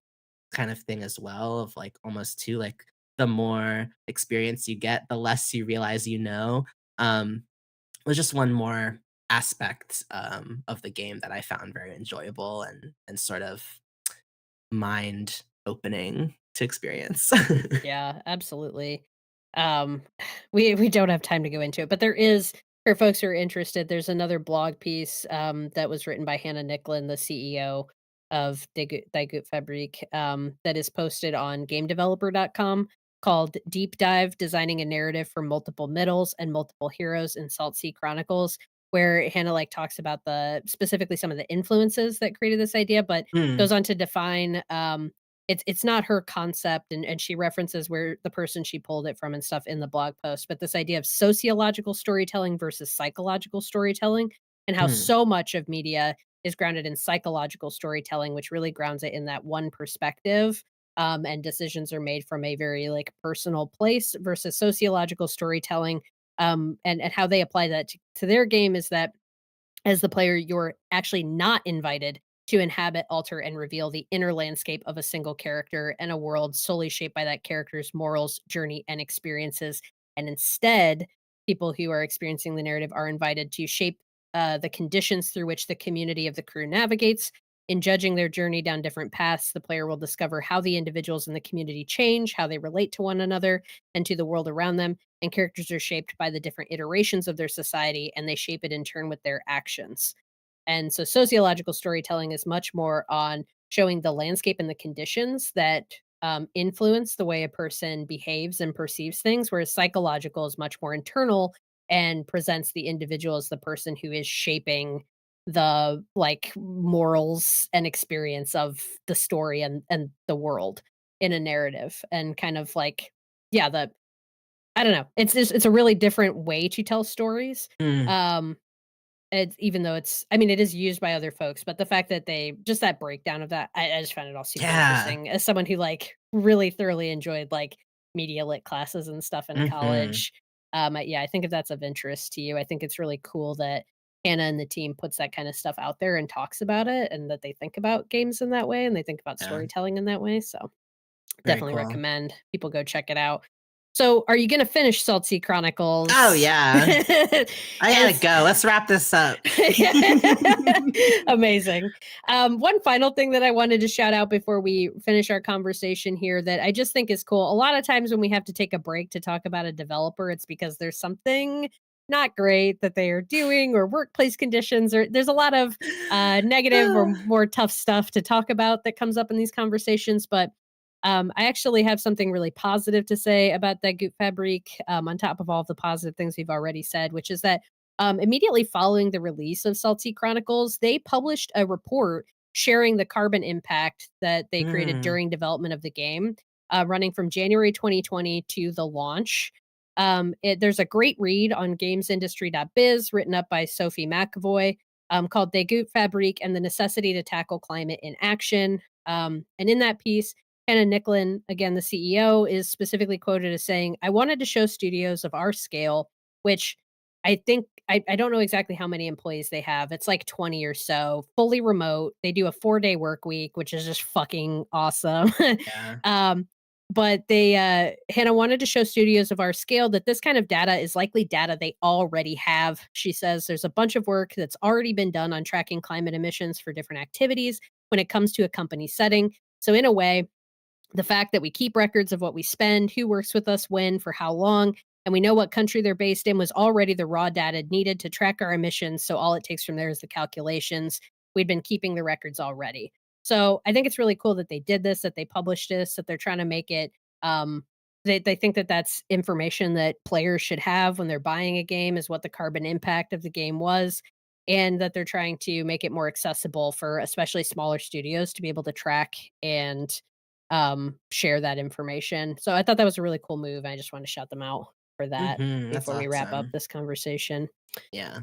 kind of thing as well of, like, almost too, like, the more experience you get, the less you realize you know. Um, was just one more aspect of the game that I found very enjoyable and sort of mind opening to experience. Yeah, absolutely. Um, we don't have time to go into it, but there is for folks who are interested, there's another blog piece that was written by Hannah Nicklin, the CEO of Die Gute Fabrik, that is posted on gamedeveloper.com called Deep Dive Designing a Narrative for Multiple Middles and Multiple Heroes in Saltsea Chronicles, where Hannah like talks about the specifically some of the influences that created this idea, but Mm, goes on to define it's not her concept, and she references where the person she pulled it from and stuff in the blog post, but this idea of sociological storytelling versus psychological storytelling, and how mm, so much of media is grounded in psychological storytelling, which really grounds it in that one perspective, and decisions are made from a very, like, personal place versus sociological storytelling, and how they apply that to their game is that as the player, you're actually not invited to inhabit, alter, and reveal the inner landscape of a single character and a world solely shaped by that character's morals, journey, and experiences. And instead, people who are experiencing the narrative are invited to shape the conditions through which the community of the crew navigates. In judging their journey down different paths, the player will discover how the individuals in the community change, how they relate to one another and to the world around them, and characters are shaped by the different iterations of their society and they shape it in turn with their actions. And so sociological storytelling is much more on showing the landscape and the conditions that influence the way a person behaves and perceives things, whereas psychological is much more internal and presents the individual as the person who is shaping the like morals and experience of the story and the world in a narrative and kind of like yeah the I don't know. It's a really different way to tell stories. mm. Um, it's even though it's I mean, it is used by other folks, but the fact that they just that breakdown of that, I just found it all super Yeah. interesting as someone who like really thoroughly enjoyed like media lit classes and stuff in Mhm. college. Yeah, I think if that's of interest to you, I think it's really cool that Hannah and the team puts that kind of stuff out there and talks about it and that they think about games in that way and they think about Yeah, storytelling in that way. So very definitely cool. recommend people go check it out. So, are you gonna finish Saltsea Oh, Chronicles? yeah. I gotta As go. Let's wrap this up. Amazing. One final thing that I wanted to shout out before we finish our conversation here that I just think is cool. A lot of times when we have to take a break to talk about a developer, it's because there's something not great that they are doing or workplace conditions, or there's a lot of negative or more tough stuff to talk about that comes up in these conversations. But I actually have something really positive to say about that Gute Fabrik, on top of all of the positive things we've already said, which is that immediately following the release of Saltsea Chronicles, they published a report sharing the carbon impact that they created Mm, during development of the game, running from January 2020 to the launch. There's a great read on gamesindustry.biz written up by Sophie McAvoy called De Gute Fabrik and the Necessity to Tackle Climate in Action. And in that piece, Hannah Nicklin, again, the CEO, is specifically quoted as saying, I wanted to show studios of our scale, which I think I don't know exactly how many employees they have. It's like 20 or so, fully remote. They do a 4-day work week, which is just fucking awesome. yeah. um, but they Hannah wanted to show studios of our scale that this kind of data is likely data they already have. She says there's a bunch of work that's already been done on tracking climate emissions for different activities when it comes to a company setting. So in a way, the fact that we keep records of what we spend, who works with us when, for how long, and we know what country they're based in was already the raw data needed to track our emissions. So all it takes from there is the calculations. We'd been keeping the records already. So I think it's really cool that they did this, that they published this, that they're trying to make it. They think that that's information that players should have when they're buying a game, is what the carbon impact of the game was, and that they're trying to make it more accessible for especially smaller studios to be able to track and share that information. So I thought that was a really cool move. I just want to shout them out for that Mhm, that's before we wrap up awesome. this conversation. Yeah.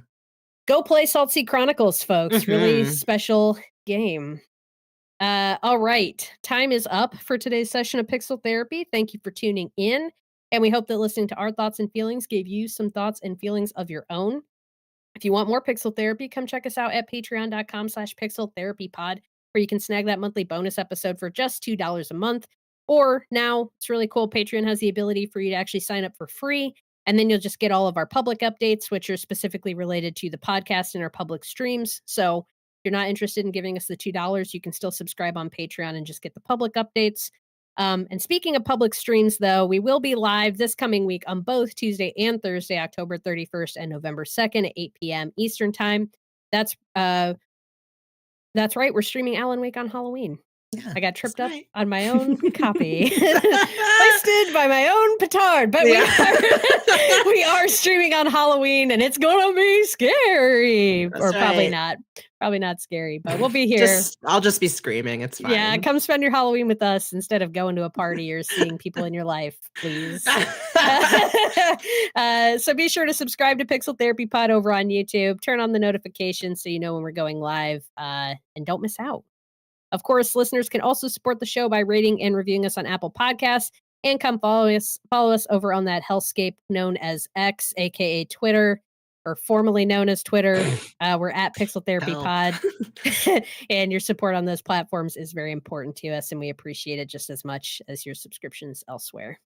Go play Saltsea Chronicles, folks. Really Mhm. special game. All right. Time is up for today's session of Pixel Therapy. Thank you for tuning in. And we hope that listening to our thoughts and feelings gave you some thoughts and feelings of your own. If you want more Pixel Therapy, come check us out at patreon.com/pixel therapy pod, where you can snag that monthly bonus episode for just $2 a month. Or now it's really cool. Patreon has the ability for you to actually sign up for free. And then you'll just get all of our public updates, which are specifically related to the podcast and our public streams. So if you're not interested in giving us the $2, you can still subscribe on Patreon and just get the public updates. And speaking of public streams, though, we will be live this coming week on both Tuesday and Thursday, October 31st and November 2nd at 8 p.m. Eastern Time. That's uh, that's right. We're streaming Alan Wake on Halloween. Yeah, I got that's tripped up right. on my own copy. Hoisted by my own petard. But Yeah. we are streaming on Halloween and it's gonna be scary. That's Or probably right. not. Probably not scary, but we'll be here. I'll just be screaming, it's Yeah, fine. come spend your Halloween with us instead of going to a party or seeing people in your life, please. So be sure to subscribe to Pixel Therapy Pod over on YouTube. Turn on the notifications so you know when we're going live, and don't miss out. Of course, listeners can also support the show by rating and reviewing us on Apple Podcasts, and come follow us over on that hellscape known as X, aka Twitter, or formerly known as Twitter. We're at Pixel Therapy Help. Pod. And your support on those platforms is very important to us, and we appreciate it just as much as your subscriptions elsewhere.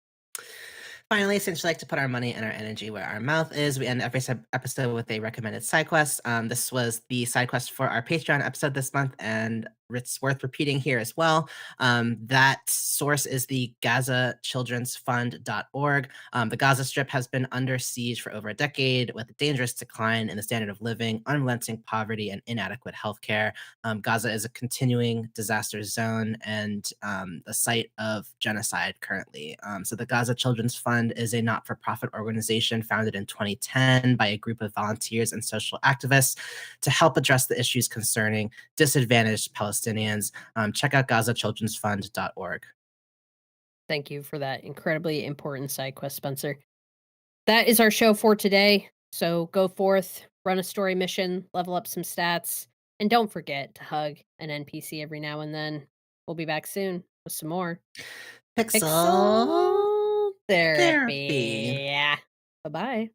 Finally, since we like to put our money and our energy where our mouth is, we end every episode with a recommended side quest. This was the side quest for our Patreon episode this month, and it's worth repeating here as well. That source is the GazaChildren'sFund.org. The Gaza Strip has been under siege for over a decade, with a dangerous decline in the standard of living, unrelenting poverty, and inadequate healthcare. Gaza is a continuing disaster zone and a site of genocide currently. So the Gaza Children's Fund is a not-for-profit organization founded in 2010 by a group of volunteers and social activists to help address the issues concerning disadvantaged Palestinians. Check out GazaChildren'sFund.org. Thank you for that incredibly important side quest, Spencer. That is our show for today. So go forth, run a story mission, level up some stats, and don't forget to hug an NPC every now and then. We'll be back soon with some more Pixel Pixel therapy. Therapy. Bye-bye.